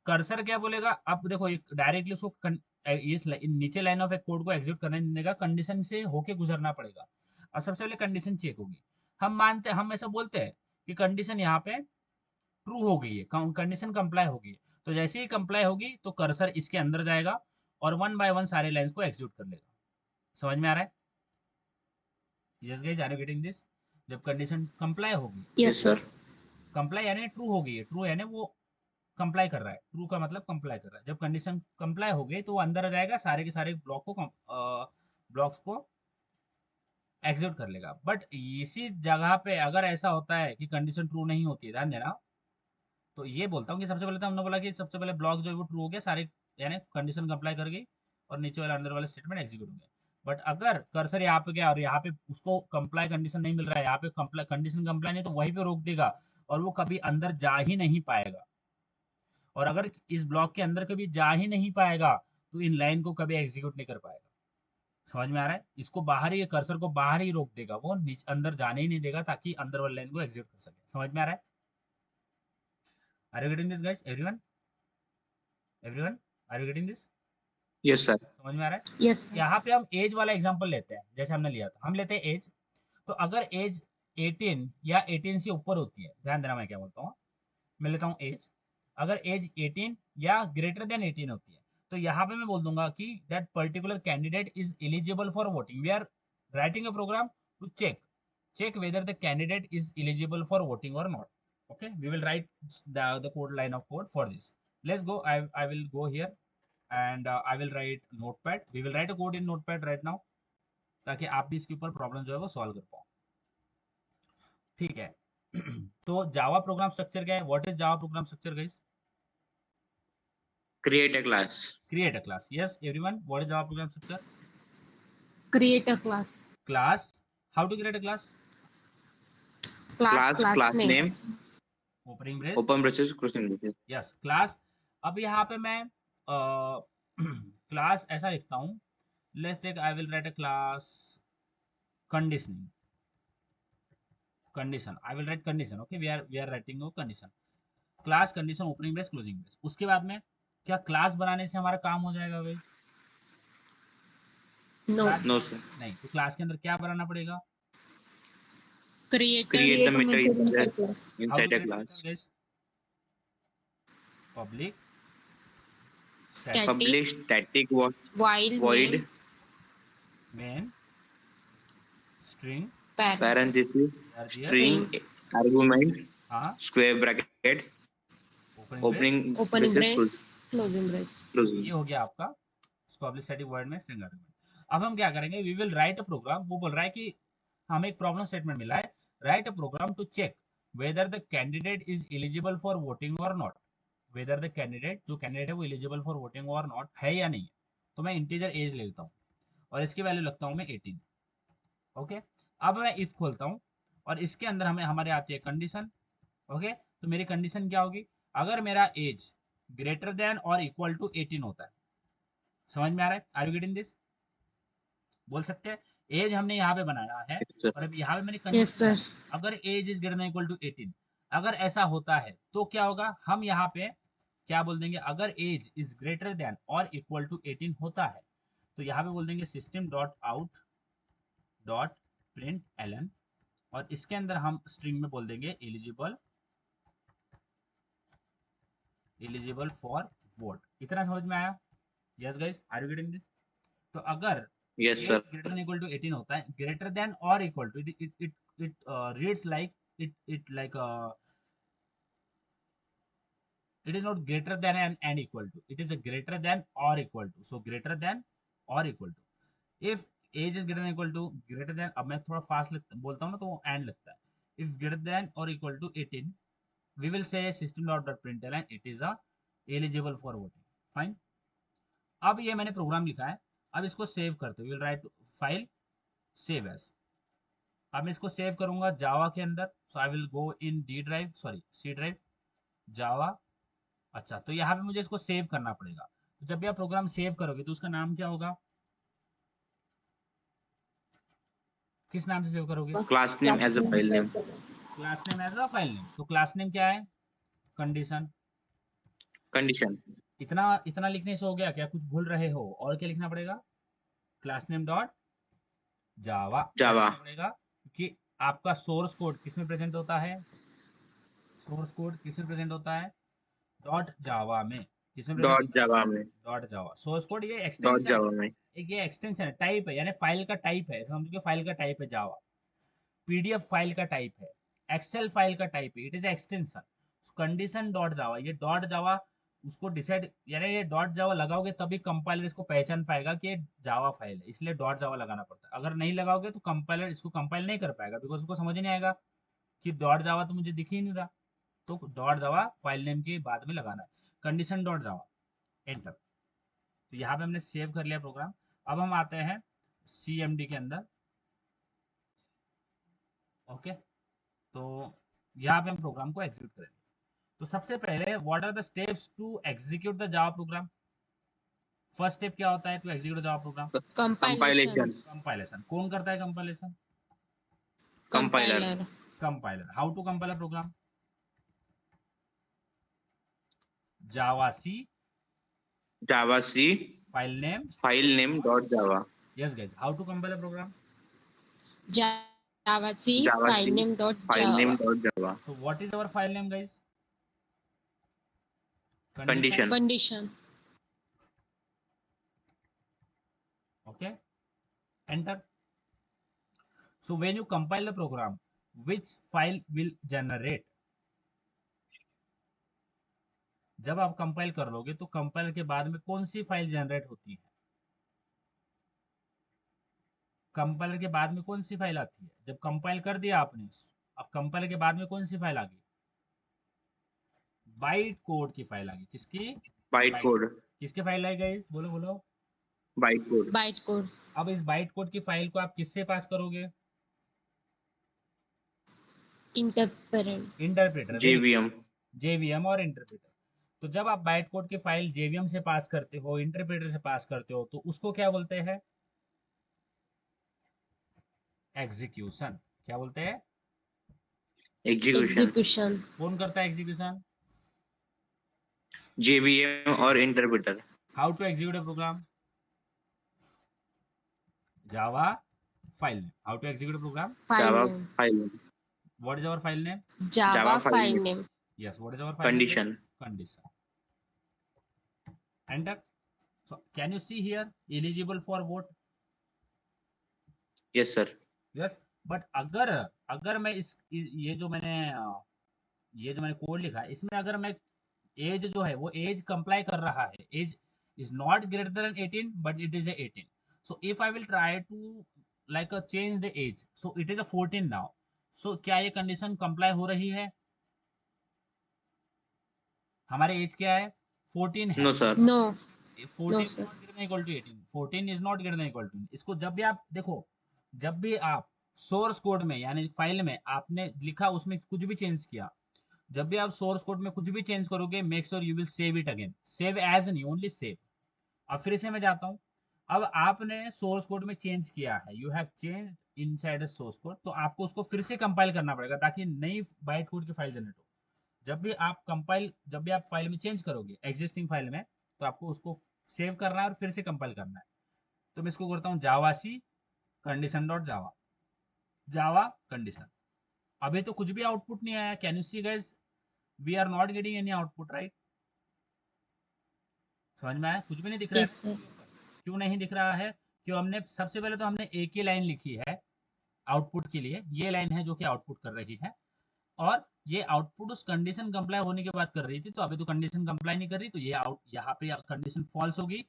[SPEAKER 1] कर्सर क्या बोलेगा, अब देखो एक डायरेक्टली उसको नीचे लाइन ऑफ एक कोड को एग्जीक्यूट करने नहीं देगा, कंडीशन से होके गुजरना पड़ेगा। अब सबसे पहले कंडीशन चेक होगी, हम ऐसा बोलते हैं कि कंडीशन यहाँ पे ट्रू हो गई है, कंडीशन कंप्लाई हो गई है, तो जैसे ही कंप्लाई होगी तो कर्सर इसके अंदर जाएगा और वन बाय वन सारे लाइंस को एग्जीक्यूट कर लेगा। समझ में आ रहा है? Yes guys, are you getting this? जब कंडीशन कंप्लाई होगी,
[SPEAKER 2] Yes,
[SPEAKER 3] Yes,
[SPEAKER 2] sir.
[SPEAKER 3] sir.
[SPEAKER 1] Comply यानी ट्रू हो गई है, ट्रू यानी वो कंप्लाई कर रहा है, ट्रू का मतलब कंप्लाई कर रहा है। जब कंडीशन कंप्लाई हो गई तो वो अंदर आ जाएगा, सारे के सारे ब्लॉक्स को एग्जीक्यूट कर लेगा। बट इसी जगह पे अगर ऐसा होता है कि कंडीशन ट्रू नहीं होती है, ध्यान देना, तो ये बोलता हूँ कि सबसे पहले तो हमने बोला कि सबसे पहले ब्लॉक जो है वो ट्रू हो गया, सारे यानी कंडीशन कंप्लाई कर गई और नीचे वाला अंदर वाला स्टेटमेंट एग्जीक्यूट हो गया। बट अगर कर्सर यहाँ पे गया और यहाँ पे उसको कंप्लाई कंडीशन नहीं मिल रहा है, यहाँ पे कंडीशन कंप्लाई नहीं, तो वहीं पे रोक देगा और वो कभी अंदर जा ही नहीं पाएगा। और अगर इस ब्लॉक के अंदर कभी जा ही नहीं पाएगा तो इन लाइन को कभी एग्जीक्यूट नहीं कर पाएगा। समझ में आ रहा है? इसको बाहर ही, कर्सर को बाहर ही रोक देगा, वो अंदर जाने ही नहीं देगा ताकि अंदर वाली लाइन को एग्जीक्यूट कर सके। समझ में आ रहा है? Are you getting this guys? Everyone are you getting this?
[SPEAKER 3] Yes sir.
[SPEAKER 1] समझ में आ रहा है?
[SPEAKER 2] Yes, sir.
[SPEAKER 1] यहाँ पे हम एज वाला एग्जांपल लेते हैं, जैसे हमने लिया था, हम लेते हैं एज। तो अगर एज 18 या 18 से ऊपर होती है, ध्यान देना मैं क्या बोलता हूँ, मैं लेता हूँ एज, अगर एज 18 या ग्रेटर देन 18 होती है, तो यहाँ पे मैं बोल दूंगा कि that particular candidate is eligible for voting. We are writing a program to check whether the candidate is eligible for voting or not. Okay, we will write the code line of code for this. Let's go. I will go here and I will write notepad. We will write a code in notepad right now ताकि आप भी इसके ऊपर problem जो है वो solve कर पाओ। ठीक है। तो जावा प्रोग्राम स्ट्रक्चर क्या है? What is Java program structure guys?
[SPEAKER 3] Create a class.
[SPEAKER 1] Create a class. Yes, everyone. What is Java program structure?
[SPEAKER 2] Create a class.
[SPEAKER 1] Class. How to create a class?
[SPEAKER 3] Class name.
[SPEAKER 1] Opening brace.
[SPEAKER 3] Open braces, closing braces.
[SPEAKER 1] Yes, class. अब यहाँ पे मैं class ऐसा लिखता हूँ, let's take, I will write a class conditioning, condition, I will write condition. Okay, we are writing a condition, class condition, opening brace, closing brace. उसके बाद में क्या क्लास बनाने से हमारा काम हो जाएगा गाइस?
[SPEAKER 2] No.
[SPEAKER 3] No sir.
[SPEAKER 1] नहीं, तो क्लास के अंदर क्या बनाना पड़ेगा?
[SPEAKER 2] Create
[SPEAKER 3] Create the
[SPEAKER 2] a
[SPEAKER 3] method
[SPEAKER 2] method class.
[SPEAKER 1] How to
[SPEAKER 3] inside a
[SPEAKER 1] create
[SPEAKER 3] class.
[SPEAKER 1] method guys? Public
[SPEAKER 2] Static.
[SPEAKER 3] Publish static
[SPEAKER 2] While
[SPEAKER 3] void
[SPEAKER 1] main string
[SPEAKER 3] parenthesis
[SPEAKER 1] are there,
[SPEAKER 3] string argument
[SPEAKER 1] हाँ,
[SPEAKER 3] square bracket
[SPEAKER 1] opening brace,
[SPEAKER 2] opening
[SPEAKER 3] braces,
[SPEAKER 2] brace, closing brace.
[SPEAKER 3] closing.
[SPEAKER 1] ये हो गया आपका public static void main string argument. अब हम क्या करेंगे? We will write a program. वो बोल रहा है कि हमें एक प्रॉब्लम स्टेटमेंट मिला है, write a program to check whether the candidate is eligible for voting और नॉट। वेदर द कैंडिडेट, जो कैंडिडेट है वो एलिजिबल फॉर वोटिंग और नॉट है या नहीं है। तो मैं इंटीजर एज ले लेता हूँ और इसकी वैल्यू लगता हूँ मैं 18। ओके, अब मैं इफ खोलता हूँ और इसके अंदर हमें हमारे आती है कंडीशन। ओके, तो मेरी कंडीशन क्या होगी? अगर मेरा एज ग्रेटर देन और इक्वल टू 18 होता है। समझ में आ रहा है? Are you getting this? बोल सकते हैं एज हमने यहाँ पे बनाया है
[SPEAKER 3] Yes, sir.
[SPEAKER 1] और अब यहाँ पे मैंने
[SPEAKER 2] Yes,
[SPEAKER 1] कंडीशन
[SPEAKER 2] sir.
[SPEAKER 1] अगर age is greater than equal to 18, अगर ऐसा होता है तो क्या होगा? हम यहाँ पे क्या बोल देंगे? अगर एज इज ग्रेटर देन और इक्वल टू 18 होता है तो यहाँ पे बोल देंगे system dot out dot println और इसके अंदर हम स्ट्रिंग में बोल देंगे एलिजिबल फॉर वोट। इतना समझ में आया? Yes guys, are you getting this? तो अगर
[SPEAKER 3] Yes sir.
[SPEAKER 1] Greater than equal to 18 होता है, ग्रेटर देन और equal to, it reads like it like it is not greater than and equal to, it is a greater than or equal to, so greater than or equal to, if age is greater than equal to, greater than, अब मैं थोड़ा fast बोलता हूँ ना तो वो and लगता है, if greater than or equal to 18 we will say system.println it is a eligible for voting, fine। अब ये मैंने प्रोग्राम लिखा है, अब इसको सेव करते, will write file save as. अब मैं इसको सेव करूंगा जावा के अंदर, so I will go in D drive, sorry C drive, Java. अच्छा, तो यहाँ पे मुझे इसको सेव करना पड़ेगा। तो जब भी आप प्रोग्राम सेव करोगे तो उसका नाम क्या होगा? किस नाम से सेव करोगे?
[SPEAKER 3] Class name as a file name.
[SPEAKER 1] Class name as a file name. तो क्लास नेम क्या है? कंडीशन।
[SPEAKER 3] Condition.
[SPEAKER 1] इतना इतना लिखने से हो गया क्या? कुछ भूल रहे हो? और क्या लिखना पड़ेगा? क्लास नेम डॉट जावा
[SPEAKER 3] Java.
[SPEAKER 1] पड़ेगा, क्योंकि आपका सोर्स कोड किसमें प्रेजेंट होता है? सोर्स कोड किसमें प्रेजेंट होता है? डॉट जावा में। किसमें प्रेजेंट
[SPEAKER 3] Dot
[SPEAKER 1] होता है?
[SPEAKER 3] Java में.
[SPEAKER 1] डॉट जावा। सोर्स कोड ये
[SPEAKER 3] Dot
[SPEAKER 1] एक्सटेंशन
[SPEAKER 3] Java
[SPEAKER 1] है,
[SPEAKER 3] में.
[SPEAKER 1] एक ये एक्सटेंशन है, टाइप है, यानी फाइल का टाइप है, समझो कि फाइल का टाइप है जावा, पीडीएफ फाइल का टाइप है, एक्सेल फाइल का टाइप है, it is extension. Condition dot जावा, ये डॉट जावा उसको डिसाइड, यानी ये डॉट जावा लगाओगे तभी कंपाइलर इसको पहचान पाएगा कि ये जावा फाइल है, इसलिए डॉट जावा लगाना पड़ता है। अगर नहीं लगाओगे तो कंपाइलर इसको कंपाइल नहीं कर पाएगा, बिकॉज उसको समझ ही नहीं आएगा कि डॉट जावा तो मुझे दिख ही नहीं रहा। तो डॉट जावा फाइल नेम के बाद में लगाना है, कंडीशन डॉट जावा, एंटर। तो यहाँ पे हमने सेव कर लिया प्रोग्राम। अब हम आते हैं CMD के अंदर। ओके, तो यहाँ पे हम प्रोग्राम को एग्जीक्यूट करेंगे। तो सबसे पहले what are the steps to execute the Java program? First step क्या होता है to execute Java program?
[SPEAKER 2] Compilation.
[SPEAKER 1] Compilation. कौन करता है compilation?
[SPEAKER 3] Compiler.
[SPEAKER 2] Compiler.
[SPEAKER 1] Compiler. How to compile a program? Java C
[SPEAKER 3] Java C
[SPEAKER 1] file name.
[SPEAKER 3] file name dot Java.
[SPEAKER 1] Yes guys, how to compile a program?
[SPEAKER 2] Java C
[SPEAKER 3] Java
[SPEAKER 2] file
[SPEAKER 3] C
[SPEAKER 2] name dot
[SPEAKER 3] file
[SPEAKER 2] Java.
[SPEAKER 3] name dot Java.
[SPEAKER 1] So what is our file name, guys?
[SPEAKER 3] Condition.
[SPEAKER 2] Condition.
[SPEAKER 1] Okay, enter. So when you compile the program, which file will generate? जब आप compile कर लोगे तो compile के बाद में कौन सी file generate होती है? कंपाइलर के बाद में कौन सी फाइल आती है? जब कंपाइल कर दिया आपने, अब कंपाइल के बाद में कौन सी फाइल आ गई? बाइट कोड की फाइल आ गई। किसकी?
[SPEAKER 3] Bytecode.
[SPEAKER 1] किसके फाइल आई गई? बोलो बोलो।
[SPEAKER 3] Bytecode.
[SPEAKER 2] Byte code.
[SPEAKER 1] अब इस बाइट कोड की फाइल को आप किससे पास करोगे?
[SPEAKER 2] Interpret.
[SPEAKER 1] Interpreter. Very
[SPEAKER 3] JVM.
[SPEAKER 1] JVM और इंटरप्रेटर। तो जब आप बाइट कोड की फाइल JVM से पास करते हो, इंटरप्रेटर से पास करते हो, तो उसको क्या बोलते हैं? एग्जीक्यूशन। क्या बोलते हैं?
[SPEAKER 3] Execution.
[SPEAKER 2] एग्जीक्यूशन।
[SPEAKER 1] कौन करता है execution?
[SPEAKER 3] JVM or interpreter.
[SPEAKER 1] How to execute a program? Java file name. How to execute a program?
[SPEAKER 2] File
[SPEAKER 3] Java
[SPEAKER 2] name.
[SPEAKER 3] file name.
[SPEAKER 1] What is our file name?
[SPEAKER 2] Java
[SPEAKER 3] Java file
[SPEAKER 2] file
[SPEAKER 3] name.
[SPEAKER 2] Name.
[SPEAKER 1] Yes, what is our file name?
[SPEAKER 3] Condition.
[SPEAKER 1] Condition. Enter. So can you see here eligible for vote?
[SPEAKER 3] Yes, sir.
[SPEAKER 1] Yes. But अगर अगर मैं ये जो मैंने code लिखा है, इसमें अगर मैं एज जो है वो एज कंप्लाई कर रहा है, age is not greater than 18 but it is 18। So if I will try to like change the age, so it is 14 now. So क्या ये कंडीशन कंप्लाई हो रही है? हमारे एज क्या है? 14 है।
[SPEAKER 3] No, sir.
[SPEAKER 2] No.
[SPEAKER 1] 14
[SPEAKER 2] no
[SPEAKER 1] is
[SPEAKER 2] sir.
[SPEAKER 1] not greater than equal to 18। 14 is not greater than equal to। इसको जब भी आप देखो, जब भी आप सोर्स कोड में यानी फाइल में आपने लिखा, उसमें कुछ भी चेंज किया, जब भी आप सोर्स कोड में कुछ भी चेंज करोगे, make sure you will save it again. Save as नहीं, ओनली सेव। अब फिर से मैं जाता हूँ। अब आपने सोर्स कोड में चेंज किया है, you have change inside source code, तो आपको उसको फिर से कंपाइल करना पड़ेगा ताकि नई बाइट कोड की फाइल जनरेट हो। जब भी आप फाइल में चेंज करोगे एग्जिस्टिंग फाइल में, तो आपको उसको सेव करना है और फिर से कंपाइल करना है। तो मैं इसको करता हूँ Java C condition dot Java. Java condition. अभी तो कुछ भी आउटपुट नहीं आया। Can you see guys, we are not getting any output, right? समझ में आया? कुछ भी नहीं दिख रहा
[SPEAKER 2] यस
[SPEAKER 1] है।
[SPEAKER 2] सर।
[SPEAKER 1] क्यों नहीं दिख रहा है? क्यों? हमने सबसे पहले तो हमने एक ही लाइन लिखी है आउटपुट के लिए। ये लाइन है जो कि आउटपुट कर रही है, और ये आउटपुट उस कंडीशन कंप्लाई होने के बाद कर रही थी। तो अभी तो कंडीशन कंप्लाई नहीं कर रही, तो ये आउट यहाँ पे कंडीशन फॉल्स होगी,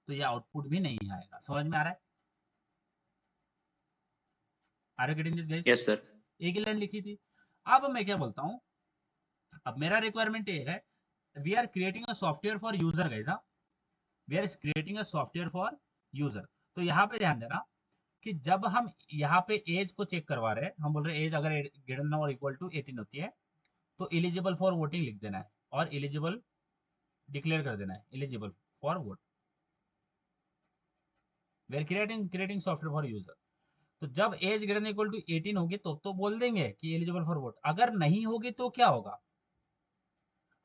[SPEAKER 1] तो ये आउटपुट भी नहीं आएगा। समझ में आ रहा है? Are you getting this guys?
[SPEAKER 3] Yes, sir.
[SPEAKER 1] एक ही लाइन लिखी थी। अब मैं क्या बोलता हूँ, अब मेरा रिक्वायरमेंट ये है, we are creating a software for user guys. हाँ, we are creating a software for user. तो यहाँ पे ध्यान देना कि जब हम यहाँ पे एज को चेक करवा रहे हैं, हम बोल रहे हैं एज अगर ग्रेटर देन और इक्वल टू 18 होती है, तो एलिजिबल फॉर वोटिंग लिख देना है और एलिजिबल डिक्लेयर कर देना है, eligible for vote. We are creating software for user. तो जब age greater than equal to 18 होगी तो बोल देंगे कि एलिजिबल फॉर वोट। अगर नहीं होगी तो क्या होगा?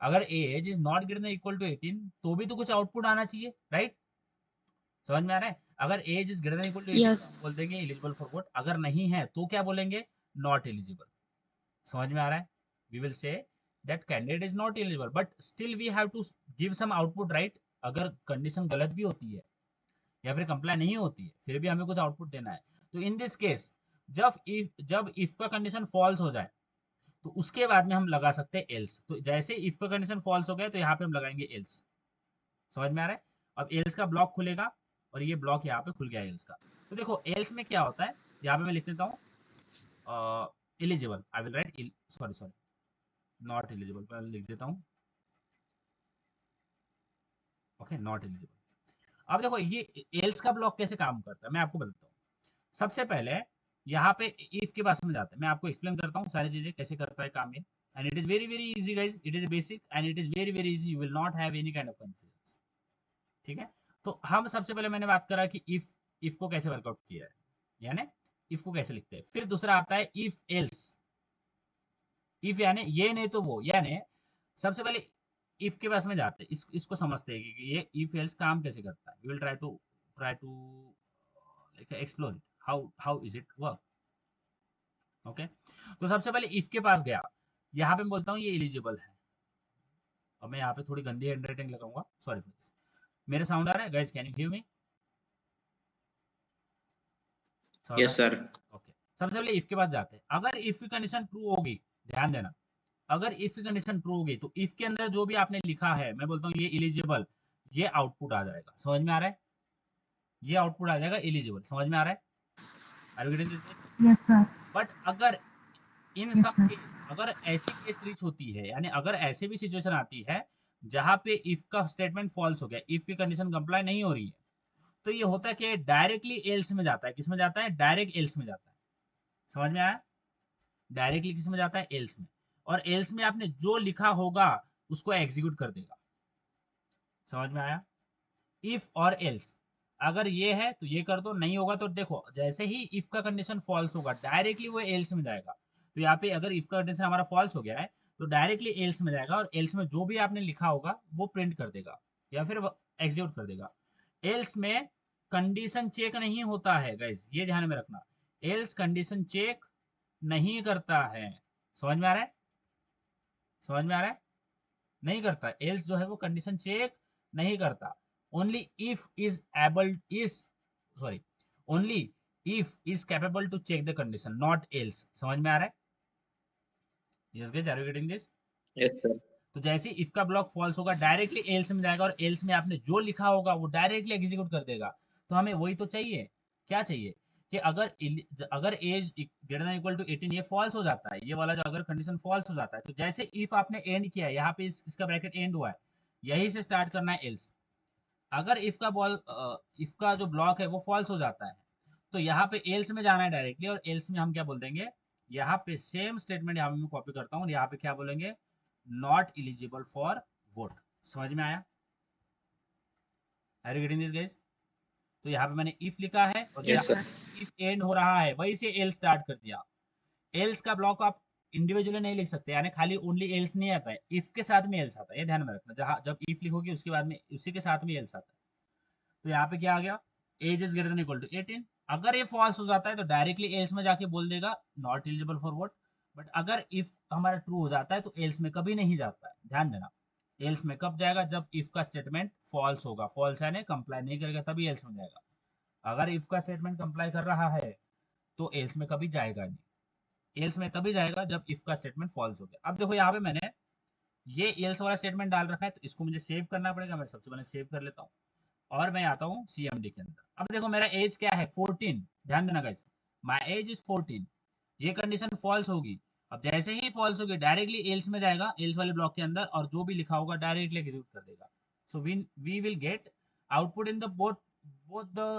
[SPEAKER 1] अगर age is not greater than equal to 18, तो भी तो कुछ आउटपुट आना चाहिए, राइट? समझ में आ रहा है? अगर age is greater than equal to 18 तो
[SPEAKER 2] यस।
[SPEAKER 1] हम बोल देंगे एलिजिबल फॉर वोट। अगर नहीं है तो क्या बोलेंगे? Not eligible. समझ में आ रहा है? We will say that candidate is not eligible, but still we have to give some output, right? अगर कंडीशन गलत भी होती है या फिर कंप्लाई नहीं होती है, फिर भी हमें कुछ आउटपुट देना है। तो इन दिस केस, जब इफ का कंडीशन फॉल्स हो जाए, तो उसके बाद में हम लगा सकते हैं एल्स। तो जैसे इफ का कंडीशन फॉल्स हो गया, तो यहाँ पे हम लगाएंगे एल्स। समझ में आ रहा है? अब एल्स का ब्लॉक खुलेगा, और ये ब्लॉक यहाँ पे खुल गया एल्स का। तो देखो एल्स में क्या होता है, यहाँ पे मैं लिख देता हूँ eligible. I will right, sorry sorry, not eligible पहले लिख देता हूँ। Okay, not eligible. अब देखो ये एल्स का ब्लॉक कैसे काम करता है, मैं आपको बताता हूँ। सबसे पहले यहाँ पे इफ के पास में जाते हैं, मैं आपको एक्सप्लेन करता हूँ सारी चीजें कैसे करता है काम ये, and it is very very easy guys, it is basic and it is very very easy, you will not have any kind of confusion. ठीक है, तो हम सबसे पहले मैंने बात करा कि इफ को कैसे वर्कआउट किया है, यानी इफ को कैसे लिखते हैं। फिर दूसरा आता है इफ एल्स, इफ यानी ये नहीं तो वो, यानी सबसे पहले इफ के पास में जाते हैं, इसको समझते हैं कि ये इफ एल्स काम कैसे करता है। We will try to like explore it, how is it work. Okay, तो सबसे पहले इफ के पास गया, यहाँ पे मैं बोलता हूँ ये एलिजिबल है। अब मैं यहाँ पे थोड़ी गंदी हैंडराइटिंग लगाऊंगा, सॉरी। मेरे साउंड आ रहा है guys, can you hear me?
[SPEAKER 3] Yes sir.
[SPEAKER 1] Okay, सबसे पहले इफ के पास जाते हैं। अगर इफ की कंडीशन ट्रू होगी, ध्यान देना, अगर इफ की कंडीशन ट्रू होगी तो इफ के अंदर जो भी आपने लिखा है, मैं बोलता हूँ ये एलिजिबल, ये आउटपुट आ जाएगा। समझ में आ रहा है? ये आउटपुट आ जाएगा एलिजिबल। समझ में आ रहा है? Are you getting this?
[SPEAKER 2] Yes, sir.
[SPEAKER 1] But अगर in
[SPEAKER 2] Yes,
[SPEAKER 1] some
[SPEAKER 2] sir.
[SPEAKER 1] Case, अगर ऐसी केस रीच होती है, यानी अगर ऐसे भी सिचुएशन आती है जहां पे इफ का स्टेटमेंट फॉल्स हो गया, इफ की कंडीशन कंप्लाई नहीं हो रही है, तो ये होता है कि डायरेक्टली एल्स में जाता है। किस में जाता है? डायरेक्ट एल्स में जाता है। समझ में आया? डायरेक्टली किस में जाता है? एल्स में। और एल्स में आपने जो लिखा होगा उसको एग्जीक्यूट कर देगा। समझ में आया? इफ और एल्स, अगर ये है तो ये कर दो, नहीं होगा तो देखो, जैसे ही इफ का कंडीशन फॉल्स होगा डायरेक्टली वो एल्स में जाएगा। तो यहाँ पे अगर इफ का कंडीशन हमारा फॉल्स हो गया है तो डायरेक्टली एल्स में जाएगा, और एल्स में जो भी आपने लिखा होगा वो प्रिंट कर देगा या फिर एग्जीक्यूट कर देगा। एल्स में कंडीशन चेक नहीं होता है गाइस, ये ध्यान में रखना। एल्स कंडीशन चेक नहीं करता है। समझ में आ रहा है? समझ में आ रहा है? नहीं करता। एल्स जो है वो कंडीशन चेक नहीं करता। Only if is able is, sorry, only if is capable to check the condition, not else. समझ में आ रहा है? Yes guys, are you getting this?
[SPEAKER 3] Yes sir.
[SPEAKER 1] तो जैसे इफ का ब्लॉक फॉल्स होगा डायरेक्टली एल्स में जाएगा, और एल्स में आपने जो लिखा होगा वो डायरेक्टली एग्जीक्यूट कर देगा। तो हमें वही तो चाहिए। क्या चाहिए? कि अगर age greater than equal to 18 ये फॉल्स हो जाता है, ये वाला जो अगर कंडीशन फॉल्स हो जाता है, तो जैसे इफ आपने एंड किया है, यहाँ पे इसका ब्रैकेट एंड हुआ है, यही से स्टार्ट करना है एल्स। अगर इफ का जो ब्लॉक है वो फॉल्स हो जाता है, तो यहाँ पे एल्स में जाना है डायरेक्टली, और एल्स में हम क्या बोल देंगे, यहाँ पे सेम स्टेटमेंट यहाँ पे मैं कॉपी करता हूँ, यहाँ पे क्या बोलेंगे, नॉट एलिजिबल फॉर वोट। समझ में आया? Are you getting this guys? तो यहाँ पे मैंने इफ लिखा है, और
[SPEAKER 3] यस
[SPEAKER 1] जहाँ
[SPEAKER 3] सर।
[SPEAKER 1] पे इफ एंड हो रहा है वही से एल्स स्टार्ट कर दिया। एल्स का ब्लॉक आप इंडिविजुअली नहीं लिख सकते, यानी खाली ओनली एल्स नहीं आता है, इफ के साथ में एल्स आता है। ये ध्यान में रखना, जहाँ जब इफ लिखोगे उसके बाद में उसी के साथ में एल्स आता है। तो यहाँ पे क्या आ गया, age is greater than equal to 18। अगर ये फॉल्स हो जाता है तो डायरेक्टली एल्स में जाके बोल देगा not eligible for vote. But अगर इफ हमारा ट्रू हो जाता है तो एल्स में कभी नहीं जाता है। ध्यान देना, एल्स में कब जाएगा? जब इफ का स्टेटमेंट फॉल्स होगा। फॉल्स यानी कंप्लाई नहीं करेगा, तभी एल्स में जाएगा। अगर इफ का स्टेटमेंट कंप्लाई कर रहा है तो एल्स में कभी जाएगा नहीं। एल्स में तभी जाएगा जब इफ का स्टेटमेंट फॉल्स हो गया। अब देखो यहाँ पे मैंने ये एल्स वाला स्टेटमेंट डाल रखा है, तो इसको मुझे सेव करना पड़ेगा। मैं सबसे पहले सेव कर लेता हूँ, और मैं आता हूँ सीएमडी के अंदर। अब देखो मेरा एज क्या है, 14। ध्यान देना गाइस, माय एज इज 14। ये कंडीशन फॉल्स होगी। अब जैसे ही फॉल्स होगी डायरेक्टली एल्स में जाएगा, एल्स वाले ब्लॉक के अंदर, और जो भी लिखा होगा डायरेक्टली एग्जीक्यूट कर देगा। So we will get output in the both the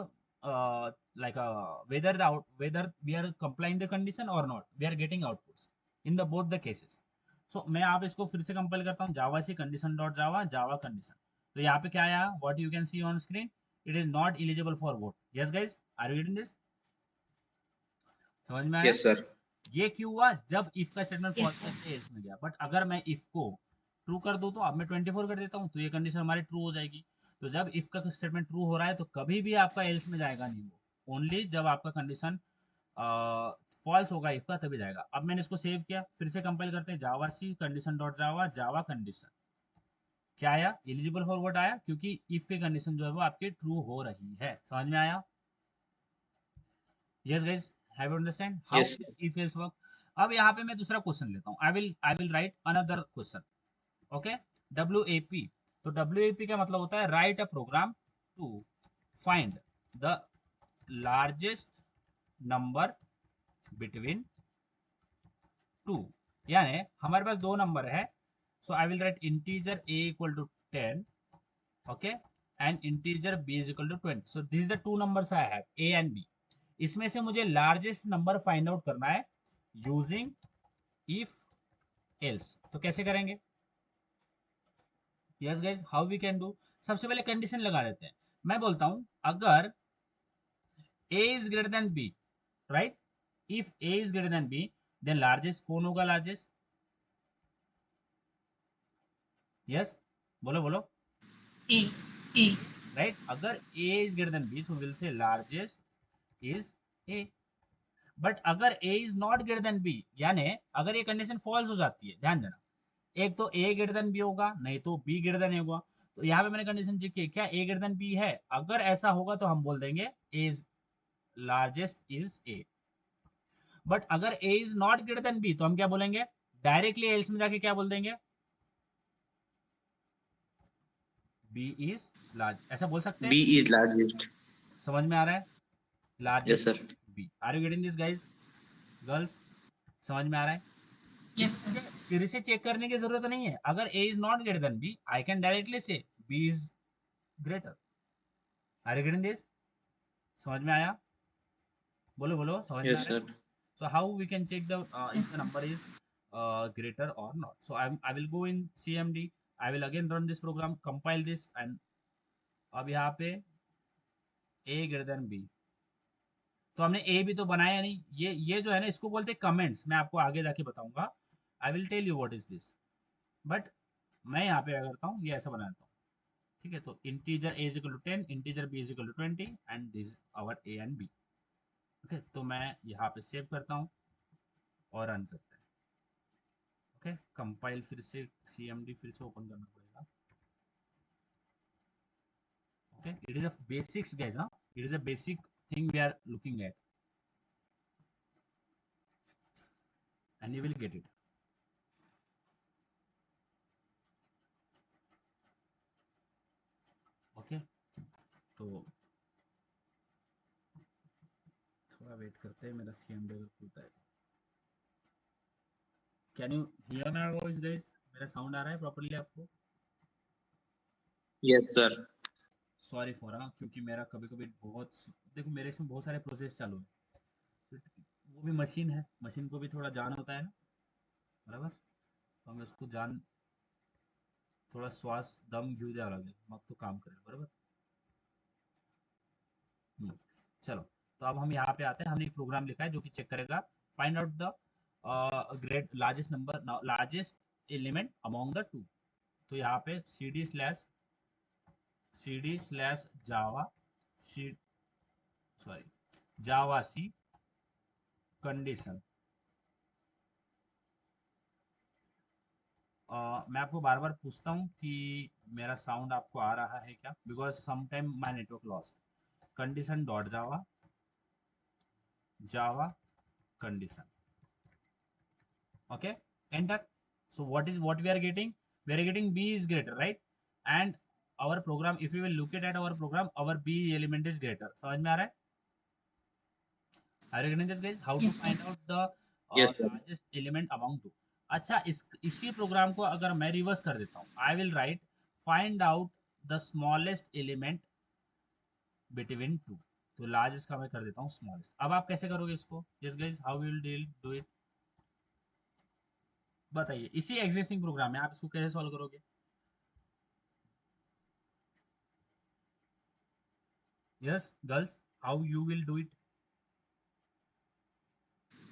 [SPEAKER 1] like whether we are complying the condition or not, we are getting outputs in the both the cases. So मैं आप इसको फिर से कंपाइल करता हूँ, Java C condition dot Java Java condition. तो यहाँ पे क्या आया, what you can see on screen, it is not eligible for vote. Yes guys, are you getting this? समझ में आया?
[SPEAKER 3] Yes sir.
[SPEAKER 1] ये क्यों हुआ? जब इफ का स्टेटमेंट
[SPEAKER 2] Yes,
[SPEAKER 1] फॉल्स
[SPEAKER 2] sir.
[SPEAKER 1] है एल्स में गया। बट अगर मैं इफ को ट्रू कर दूं, तो अब मैं 24 कर देता हूँ, तो ये कंडीशन हमारी ट्रू हो जाएगी। तो जब इफ का स्टेटमेंट ट्रू हो रहा है तो कभी भी आपका एल्स में जाएगा नहीं, वो ओनली जब आपका कंडीशन फॉल्स होगा इफ का तभी जाएगा। अब मैंने इसको सेव किया, फिर से कंपाइल करते हैं, जावा C condition dot Java Java condition. क्या आया? एलिजिबल फॉर वोट आया, क्योंकि इफ की कंडीशन जो है वो आपकी ट्रू हो रही है। समझ में आया? Yes guys, have you understand how
[SPEAKER 3] yes sir.
[SPEAKER 1] If else work? अब यहाँ पे मैं दूसरा क्वेश्चन लेता हूँ, I will write another question. Okay, WAP। तो WAP का मतलब होता है write a program to find the largest number between two. यानी हमारे पास दो नंबर है, so I will write integer a equal to 10, okay, and integer b is equal to 20। So this is the two numbers I have, a and b। इसमें से मुझे largest number find out करना है using if else. तो कैसे करेंगे? Yes guys, how we can do? सबसे पहले कंडीशन लगा लेते हैं। मैं बोलता हूं अगर a is greater than b, right? If a is greater than b, then largest कौन होगा? लार्जेस्ट, यस, बोलो बोलो।
[SPEAKER 2] A. A.
[SPEAKER 1] राइट, अगर a is greater than b, so will say largest is a। But अगर a is not greater than b, यानी अगर ये condition false हो जाती है, ध्यान देना, एक तो a ग्रेटर देन b होगा, नहीं तो b ग्रेटर देन a होगा। तो यहाँ पे मैंने कंडीशन चेक की, क्या a ग्रेटर देन b है? अगर ऐसा होगा तो हम बोल देंगे a is largest is a। But अगर a is not greater than b, तो हम क्या बोलेंगे? डायरेक्टली एल्स में जाके क्या बोल देंगे? b इज लार्ज, ऐसा बोल सकते हैं।
[SPEAKER 3] B is largest.
[SPEAKER 1] समझ में आ रहा है?
[SPEAKER 3] Yes,
[SPEAKER 1] largest
[SPEAKER 3] sir.
[SPEAKER 1] b। Are you getting this guys? Girls, समझ में आ रहा है?
[SPEAKER 2] Yes, sir.
[SPEAKER 1] ठीक है, फिर से चेक करने की जरूरत नहीं है। अगर a is not greater than b, I can directly say b is greater. Are you getting this? समझ में आया? बोलो बोलो, समझ में आ
[SPEAKER 3] Yes,
[SPEAKER 1] रहा है?
[SPEAKER 3] sir.
[SPEAKER 1] So how we can check the if the number is greater or not? So I will go in CMD. I will again run this program, compile this, and अब यहाँ पे a greater than b, तो हमने a भी तो बनाया नहीं। ये जो है ना, इसको बोलते हैं कमेंट्स। मैं आपको आगे जाके बताऊंगा, I will tell you what is this. But मैं यहाँ पे क्या करता हूँ, ये ऐसा बनाता हूँ। ठीक है, तो integer a is equal to 10, integer b is equal to 20, and this our a and b। Okay, तो मैं यहाँ पे सेव करता हूँ और रन करते हैं। ओके, कंपाइल फिर से, CMD फिर से ओपन करना पड़ेगा। Okay, it is a basics guys, हाँ, it is a basic thing we are looking at, and you will get it. Okay, तो थोड़ा वेट करते हैं, मेरा CMD अगर खुलता है। Can you here my voice guys? मेरा साउंड आ रहा है प्रॉपर्ली आपको?
[SPEAKER 3] Yes, sir.
[SPEAKER 1] सॉरी फॉर, हाँ, क्योंकि मेरा कभी कभी बहुत, देखो मेरे इसमें बहुत सारे प्रोसेस चालू है, वो भी मशीन है, मशीन को भी थोड़ा जान होता है ना, बराबर? तो हमें उसको जान, थोड़ा श्वास दम घेऊ द्यावं लागेल, मग तो काम करेल, बरोबर? चलो, तो अब हम यहाँ पे आते हैं। हमने एक प्रोग्राम लिखा है जो कि चेक करेगा, find out the great largest number, largest element among the two. तो यहाँ पे cd/जावा सी, सॉरी, जावा सी कंडीशन। मैं आपको बार बार पूछता हूँ कि मेरा साउंड आपको आ रहा है क्या, because sometime my network lost. Condition dot Java, Java condition, okay, enter. So what we are getting? We are getting b is greater, right? And our program, if we will look at our program, our b element is greater. समझ में आ रहा है? Are you getting this guys? How to
[SPEAKER 2] Yes, sir.
[SPEAKER 1] find out the
[SPEAKER 3] Yes, sir.
[SPEAKER 1] largest element among two? अच्छा, इसी programme को अगर मैं रिवर्स कर देता हूँ, I will right find out the smallest element between two. तो लार्जेस्ट का मैं कर देता हूँ स्मॉलेस्ट। अब आप कैसे करोगे इसको? Yes guys, how will deal do it? बताइए, इसी एग्जिस्टिंग प्रोग्राम में आप इसको कैसे सॉल्व करोगे? Yes girls, how you will do it?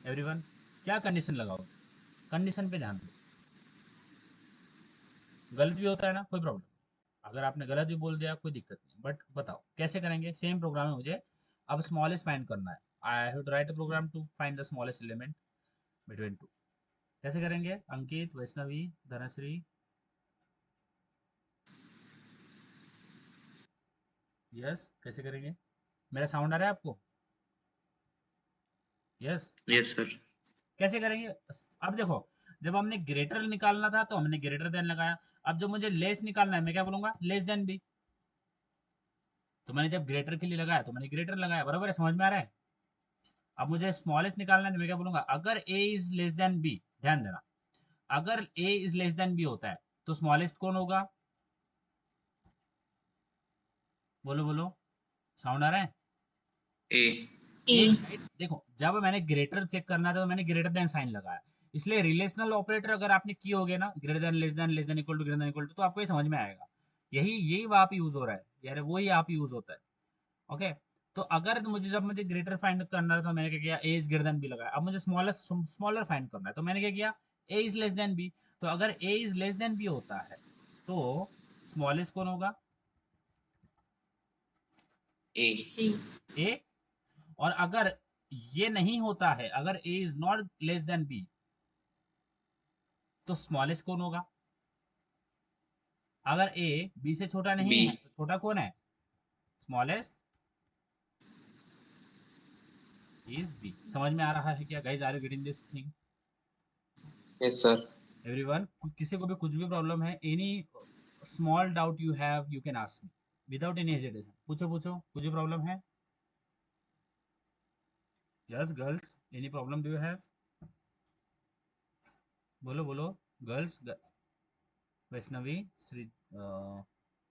[SPEAKER 1] Everyone, क्या कंडीशन लगाओगे? कंडीशन पे ध्यान दो। गलत भी होता है ना, कोई प्रॉब्लम, अगर आपने गलत भी बोल दिया कोई दिक्कत नहीं, बट बताओ कैसे करेंगे? सेम प्रोग्राम है, मुझे अब स्मॉलेस्ट फाइंड करना है। I have to write a program to find the smallest element between two. कैसे करेंगे? अंकित, वैष्णवी, धनश्री, यस, कैसे करेंगे? मेरा साउंड आ रहा है आपको? Yes,
[SPEAKER 3] Yes, sir.
[SPEAKER 1] कैसे करेंगे? अब देखो, जब हमने ग्रेटर निकालना था तो हमने ग्रेटर देन लगाया। अब जब मुझे लेस निकालना है, मैं क्या बोलूंगा? Less than B. तो मैंने जब ग्रेटर के लिए लगाया तो मैंने ग्रेटर लगाया, बराबर है? समझ में आ रहा है? अब मुझे स्मॉलेस्ट निकालना है तो मैं क्या बोलूंगा? अगर a is less then b, ध्यान देना, अगर a is less then b होता है तो स्मॉलेस्ट कौन होगा? बोलो बोलो, साउंड आ रहा है?
[SPEAKER 3] A.
[SPEAKER 2] A.
[SPEAKER 1] राइट। देखो जब मैंने ग्रेटर चेक करना था तो मैंने ग्रेटर देन साइन लगाया, इसलिए रिलेशनल ऑपरेटर अगर आपने किए होगे ना, greater than, less than equal to, greater than equal to, तो आपको ये समझ में आएगा। यही वहां पे यूज हो रहा है यार, वही आप यूज होता है। ओके। तो अगर जब मुझे ग्रेटर फाइंड करना था तो मैंने क्या किया, ए इज ग्रेटर देन बी लगाया। अब मुझे स्मॉलर फाइंड करना है तो मैंने क्या किया, ए इज लेस देन बी। तो अगर A is less than B होता है तो स्मॉलेस्ट कौन होगा,
[SPEAKER 3] A.
[SPEAKER 2] A.
[SPEAKER 1] ए। और अगर ये नहीं होता है, अगर A is not less than B, तो स्मॉलेस्ट कौन होगा। अगर ए बी से छोटा नहीं है
[SPEAKER 3] B.
[SPEAKER 1] तो छोटा कौन है, स्मॉलेस्ट इज बी। समझ में आ रहा है क्या guys, are you getting this thing
[SPEAKER 3] Yes, sir.
[SPEAKER 1] Everyone. किसी को भी कुछ भी प्रॉब्लम है, any small doubt you have, you can ask me without any hesitation. पूछो पूछो, कुछ भी प्रॉब्लम है। Yes girls, any problem do you have, बोलो बोलो girls. Vaishnavi, Shri,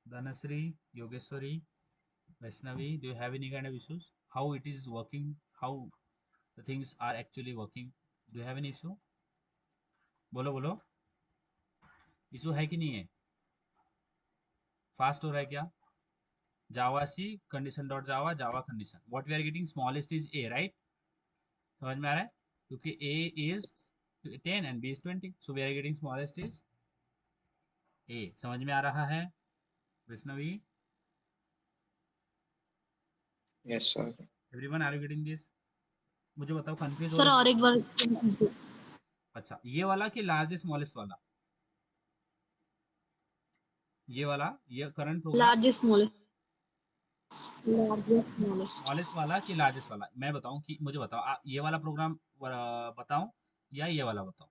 [SPEAKER 1] Dhanashree, Yogeshwari, Vaishnavi, do you have any kind of issues, how it is working, how the things are actually working, do you have any issue, बोलो बोलो, issue है कि नहीं है, fast हो रहा है क्या। Java C condition dot Java, Java condition, what we are getting smallest is A, right. समझ में आ रहा है, क्योंकि A is 10 and B is 20, so we are getting smallest is A. समझ में आ रहा है Vaishnavi,
[SPEAKER 3] Yes, sir.
[SPEAKER 1] Everyone are you getting this. मुझे बताओ कंफ्यूज हो
[SPEAKER 2] सर
[SPEAKER 1] रहे
[SPEAKER 2] और
[SPEAKER 1] हो।
[SPEAKER 2] एक बार
[SPEAKER 1] अच्छा, ये वाला कि लार्जेस्ट स्मॉलेस्ट वाला, ये वाला, ये current program,
[SPEAKER 2] largest smallest, largest smallest.
[SPEAKER 1] Smallest वाला कि लार्जेस्ट वाला, मैं बताऊं कि मुझे बताओ, ये वाला प्रोग्राम बताऊं या ये वाला बताऊं,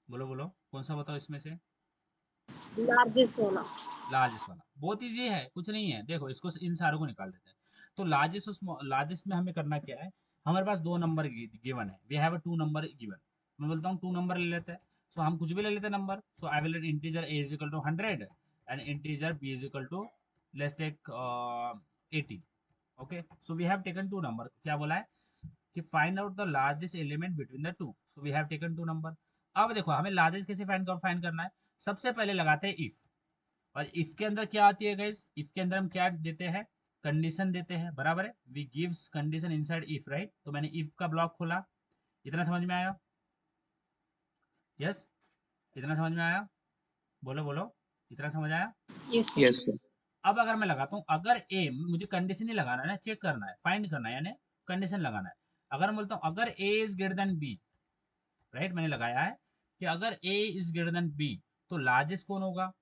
[SPEAKER 1] बोलो बोलो कौन सा बताओ इसमें से।
[SPEAKER 2] लार्जेस्ट वाला।
[SPEAKER 1] लार्जेस्ट वाला बहुत इजी है, कुछ नहीं है, देखो इसको, इन सारों को निकाल देते हैं। तो लार्जेस्ट में हमें करना क्या है, हमारे पास दो नंबर गिवन है, we have a two number given. मैं बोलता हूँ टू नंबर ले लेते हैं, सो हम कुछ भी ले लेते हैं number. So I will let integer a is equal to 100 and integer b is equal to, let's take 80। Okay, so we have taken two number, क्या बोला है कि find out the largest element between the two, so we have taken two number. अब देखो हमें largest कैसे find करना है, सबसे पहले लगाते हैं इफ। और इफ के अंदर क्या आती है गाइस, इफ के अंदर हम क्या देते हैं, कंडीशन देते हैं, बराबर है, we gives condition inside if, right. तो मैंने इफ का ब्लॉक खोला, इतना समझ में आया, यस, इतना समझ में आया, बोलो बोलो, इतना समझ आया।
[SPEAKER 2] Yes sir.
[SPEAKER 3] Yes, sir.
[SPEAKER 1] अब अगर मैं लगाता हूँ, अगर ए, मुझे कंडीशन ही लगाना है ना, चेक करना है, फाइंड करना है, यानी कंडीशन लगाना है। अगर मैं बोलता हूँ अगर A is greater than B, right, मैंने लगाया है कि अगर A is greater than B तो लार्जेस्ट कौन होगा,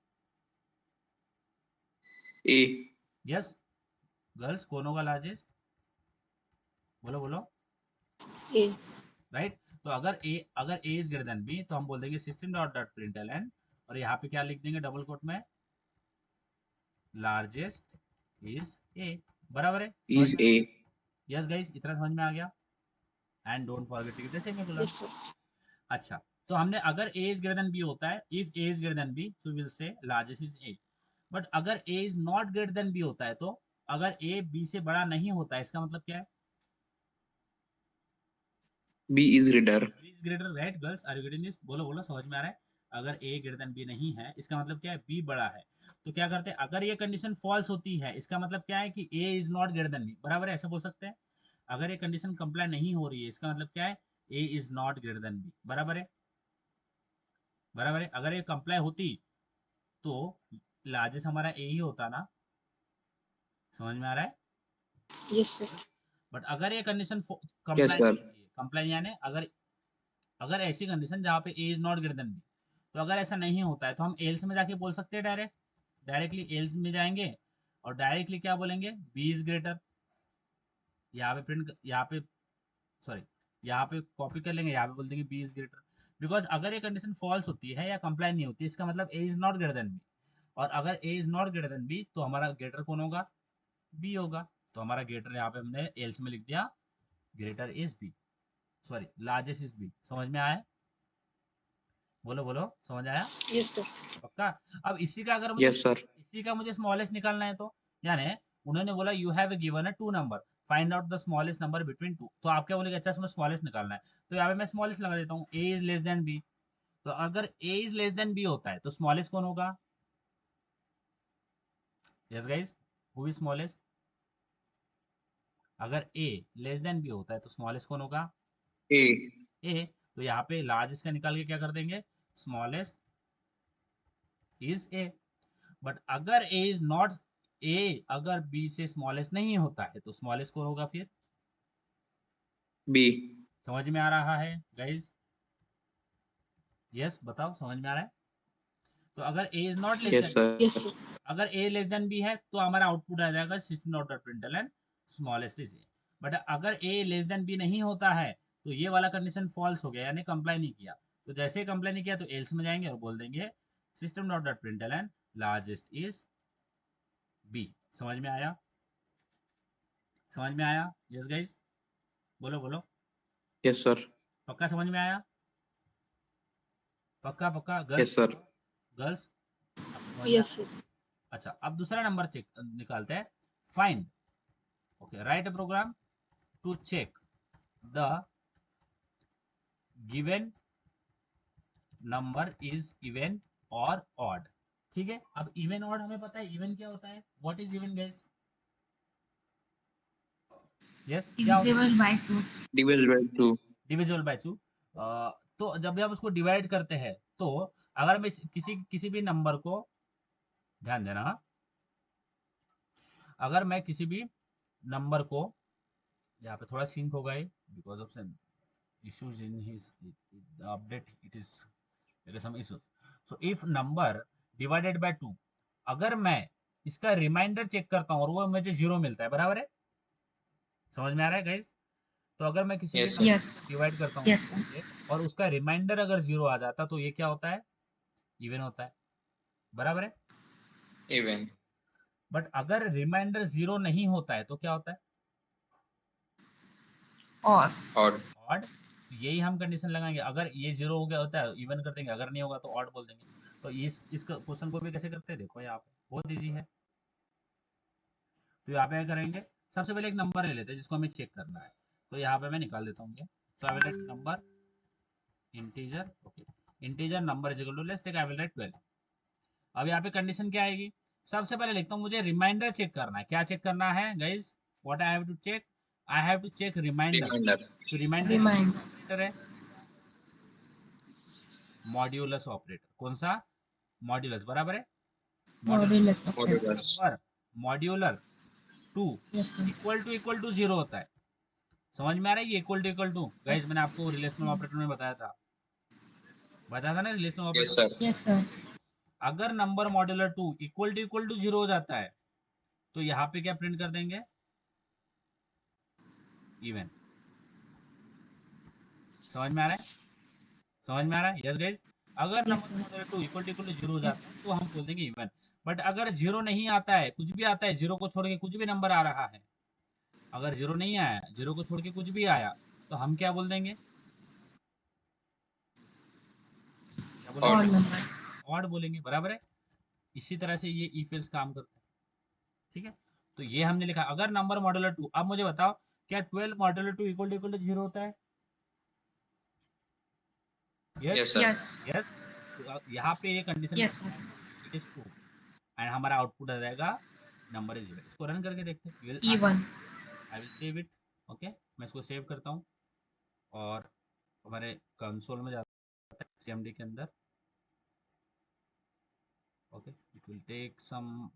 [SPEAKER 3] A.
[SPEAKER 1] यस गर्ल्स, कौन होगा लार्जेस्ट, बोलो बोलो,
[SPEAKER 2] ए।
[SPEAKER 1] राइट। तो अगर A is greater than B तो हम बोल देंगे सिस्टम डॉट डॉट प्रिंटलन, और यहाँ पे क्या लिख देंगे डबल कोट में, लार्जेस्ट इज ए, बराबर है, समझ
[SPEAKER 3] Is
[SPEAKER 1] में आ गया।
[SPEAKER 3] A.
[SPEAKER 1] यस गाइस, इतना समझ में आ गया, and don't forget to give the semicolon.
[SPEAKER 2] Yes sir.
[SPEAKER 1] अच्छा, तो हमने अगर A is greater than B होता है, if A is greater than B तो will say largest is A. But अगर A is not greater than B होता है, तो अगर ए बी से बड़ा नहीं होता है, इसका मतलब क्या है,
[SPEAKER 3] B is greater.
[SPEAKER 1] B is greater, right girls, are you getting this, बोलो बोलो, समझ में आ रहा है। अगर ए ग्रेटर देन बी नहीं है, इसका मतलब क्या है, बी बड़ा है। तो क्या करते हैं, अगर ये कंडीशन फॉल्स होती है, इसका मतलब क्या है कि A is not greater than B, बराबर है, ऐसा बोल सकते हैं। अगर ये कंडीशन कंप्लाई नहीं हो रही है, इसका मतलब क्या है, A is not greater than B, बराबर है, बराबर है। अगर ये कंप्लाई होती तो लार्जेस्ट हमारा ए ही होता ना, समझ में आ रहा है।
[SPEAKER 2] Yes sir.
[SPEAKER 1] बट अगर ये कंडीशन
[SPEAKER 3] Yes,
[SPEAKER 1] कंप्लाई
[SPEAKER 3] sir.
[SPEAKER 1] नहीं हो रही है, कंप्लाई यानी अगर, अगर ऐसी कंडीशन जहाँ पे A is not greater than B, तो अगर ऐसा नहीं होता है तो हम एल्स में जाके बोल सकते हैं, डायरेक्टली एल्स में जाएंगे और डायरेक्टली क्या बोलेंगे, बी इज ग्रेटर। यहाँ पे प्रिंट, यहाँ पे, सॉरी, यहाँ पे कॉपी कर लेंगे, यहाँ पे बोल देंगे बी इज ग्रेटर। बिकॉज अगर ये कंडीशन फॉल्स होती है या कंप्लाई नहीं होती, इसका मतलब A is not greater than B. और अगर A is not greater than B तो हमारा ग्रेटर कौन होगा, बी होगा। तो हमारा ग्रेटर यहाँ पे हमने एल्स में लिख दिया, greater is B, sorry largest is B. समझ में आया, बोलो बोलो, समझ आया,
[SPEAKER 2] यस सर।
[SPEAKER 1] पक्का। अब इसी का अगर मुझे,
[SPEAKER 3] Yes, sir.
[SPEAKER 1] इसी का मुझे स्मॉलेस्ट निकालना है तो, यानी उन्होंने बोला you have given a two number, find out the smallest number between two. तो आप क्या बोलेंगे, अच्छा इसमें स्मॉलेस्ट निकालना है, तो यहाँ पे मैं स्मॉलेस्ट लगा देता हूँ, a is less then b। तो अगर a is less then b होता है तो स्मॉलेस्ट कौन होगा? Yes guys, who is smallest? अगर a लेस देन b होता है तो स्मॉलेस्ट कौन होगा?
[SPEAKER 3] A.
[SPEAKER 1] a। तो यहाँ पे लार्जेस्ट का निकाल के क्या कर देंगे, स्मॉलेस्ट इज a। बट अगर a इज नॉट a, अगर b से स्मॉलेस्ट नहीं होता है तो स्मॉलेस्ट कौन होगा फिर?
[SPEAKER 3] B.
[SPEAKER 1] समझ में आ रहा है गाइस? यस बताओ, समझ में आ रहा है? तो अगर a is not less
[SPEAKER 3] Yes,
[SPEAKER 1] then,
[SPEAKER 3] sir.
[SPEAKER 2] Yes, sir.
[SPEAKER 1] अगर a लेस देन b है तो हमारा आउटपुट आ जाएगा system dot dot println smallest is a। But अगर a लेस देन b नहीं होता है तो ये वाला कंडीशन फॉल्स हो गया, यानी कंप्लाई नहीं किया। तो जैसे ही कंप्लाई नहीं किया तो एल्स में जाएंगे और बोल देंगे system dot dot println largest is b। समझ में आया? समझ में आया? यस गाइस, बोलो बोलो,
[SPEAKER 3] Yes, sir.
[SPEAKER 1] पक्का समझ में आया? पक्का पक्का गर्ल्स,
[SPEAKER 3] Yes, sir.
[SPEAKER 1] गर्ल्स समझ में
[SPEAKER 2] Yes,
[SPEAKER 1] आया?
[SPEAKER 2] sir.
[SPEAKER 1] अच्छा, अब दूसरा नंबर चेक निकालते हैं, find. Okay, write a program to check the given number is even और ऑड। ठीक है, अब इवन ऑड हमें पता है, इवन क्या होता है, what is even guys? Yes, क्या होता है?
[SPEAKER 4] divisible by 2.
[SPEAKER 3] Divisible by 2.
[SPEAKER 1] Divisible by 2। तो जब भी आप उसको डिवाइड करते हैं तो अगर मैं किसी किसी भी नंबर को, ध्यान देना, अगर मैं किसी भी नंबर को, यहाँ पे थोड़ा सिंक होगा ये because of issues in his update, it is there is some issues। so if number divided by 2, अगर मैं इसका रिमाइंडर चेक करता हूँ और वो मुझे 0 मिलता है, बराबर है? समझ में आ रहा है गाइस? तो अगर मैं किसी भी
[SPEAKER 3] Yes, sir.
[SPEAKER 4] Yes.
[SPEAKER 1] डिवाइड करता हूँ
[SPEAKER 4] Yes, sir.
[SPEAKER 1] से और उसका रिमाइंडर अगर 0 आ जाता तो ये क्या होता है, इवन होता है, बराबर है?
[SPEAKER 3] Even.
[SPEAKER 1] बट अगर रिमाइंडर 0 नहीं होता है तो क्या होता है,
[SPEAKER 4] Or.
[SPEAKER 3] Odd.
[SPEAKER 1] ऑड। तो यही हम कंडीशन लगाएंगे, अगर ये 0 हो गया होता है इवन कर देंगे, अगर नहीं होगा तो ऑड बोल देंगे। तो इस क्वेश्चन को भी कैसे करते हैं, देखो यहाँ पे बहुत ईजी है। तो यहाँ पे क्या करेंगे, सबसे पहले एक नंबर ले लेते हैं जिसको हमें चेक करना है। तो यहाँ पे मैं निकाल देता हूँ ये, तो I will write number integer. Okay, integer number is equal to, let's take I will write 12। अब यहाँ पे कंडीशन क्या आएगी, सबसे पहले लिखता हूँ मुझे रिमाइंडर चेक करना है। क्या चेक करना है guys, what I have to check, I have to check reminder.
[SPEAKER 3] Reminder.
[SPEAKER 1] तो रिमाइंडर
[SPEAKER 4] Remind.
[SPEAKER 1] ऑपरेटर है, मॉड्यूलस ऑपरेटर। कौन सा? मॉड्यूलस, बराबर है?
[SPEAKER 4] Modulus operator.
[SPEAKER 3] Modulus.
[SPEAKER 1] Number modular 2
[SPEAKER 4] Yes, sir.
[SPEAKER 1] Equal to 0 होता है। समझ में आ रहा है? ये इक्वल टू गाइस, मैंने आपको रिलेशनल ऑपरेटर में बताया था ना, relational
[SPEAKER 3] Yes,
[SPEAKER 1] operator.
[SPEAKER 3] sir.
[SPEAKER 4] Yes, sir.
[SPEAKER 1] अगर नंबर मॉड्यूलर 2 इक्वल टू 0 हो जाता है तो यहाँ पे क्या प्रिंट कर देंगे, इवन। समझ में आ रहा है? समझ में आ रहा है? यस गाइस, अगर
[SPEAKER 4] Yes,
[SPEAKER 1] number
[SPEAKER 4] sir.
[SPEAKER 1] Modular 2 equal to 0 हो जाता है तो हम बोल देंगे इवन। बट अगर 0 नहीं आता है, कुछ भी आता है, 0 को छोड़ के कुछ भी नंबर आ रहा है, अगर 0 नहीं आया, 0 को छोड़ के कुछ भी आया, तो हम क्या बोल देंगे, क्या बोलेंगे,
[SPEAKER 4] Odd number.
[SPEAKER 1] ऑड बोलेंगे, बराबर है? इसी तरह से ये इफ एल्स काम करता है। ठीक है, तो ये हमने लिखा, अगर नंबर मॉड्यूलर 2। अब मुझे बताओ, क्या 12 मॉड्यूलर 2 इक्वल टू 0 होता है?
[SPEAKER 3] Yes,
[SPEAKER 1] yes
[SPEAKER 3] sir.
[SPEAKER 4] Yes.
[SPEAKER 1] Yes. यहाँ पे ये condition
[SPEAKER 4] Yes, sir.
[SPEAKER 1] It is true and हमारा आउटपुट आ जाएगा नंबर इज इवन। इसको रन करके देखते हैं,
[SPEAKER 4] Even.
[SPEAKER 1] I will save it. Okay, मैं इसको सेव करता हूँ और हमारे कंसोल में जाता है CMD के अंदर। Okay, it will take some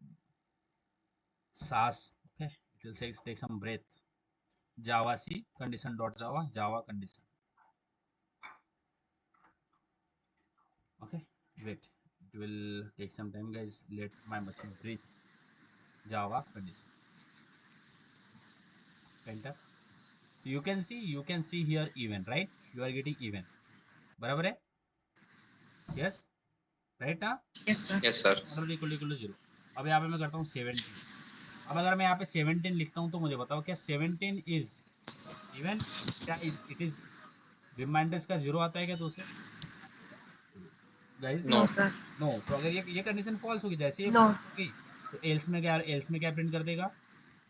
[SPEAKER 1] sass, okay, it will take some breath. java c condition dot java condition। okay, wait, it will take some time guys, let my machine breathe। java condition, enter। so you can see here even, right? You are getting even, बराबर है? yes, right ना?
[SPEAKER 4] Yes, sir.
[SPEAKER 3] Yes, sir.
[SPEAKER 1] Model equal to 0। अब यहाँ पे मैं करता हूँ 17। अब अगर मैं यहाँ पे 17 लिखता हूँ तो मुझे बताओ, क्या 17 इज इवन? क्या इट इज रिमाइंडर्स का 0 आता है क्या दूसरे guys?
[SPEAKER 4] No,
[SPEAKER 3] No.
[SPEAKER 4] sir.
[SPEAKER 1] No. तो अगर ये कंडीशन फॉल्स होगी, जैसे ये
[SPEAKER 4] No.
[SPEAKER 1] फॉल्स होगी तो एल्स में क्या प्रिंट कर देगा,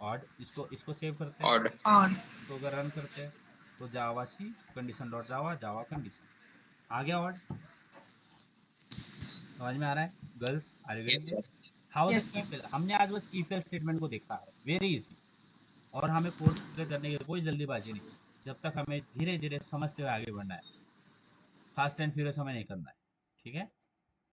[SPEAKER 1] ऑड, इसको सेव करते हैं,
[SPEAKER 3] Odd.
[SPEAKER 4] Odd.
[SPEAKER 1] तो अगर रन करते हैं तो Java C condition dot Java Java condition आ गया ऑड। समझ में आ रहा है girls? Are you getting
[SPEAKER 3] Yes,
[SPEAKER 1] this?
[SPEAKER 3] sir.
[SPEAKER 1] How the
[SPEAKER 4] Yes, sir.
[SPEAKER 1] कीफेल, हमने आज बस कीफेल स्टेटमेंट को देखा है, वेरी इजी। और हमें कोर्स पूरे करने की कोई जल्दीबाजी नहीं, जब तक हमें धीरे धीरे समझते हुए आगे बढ़ना है, फास्ट एंड फ्यूरियस हमें नहीं करना है, ठीक है।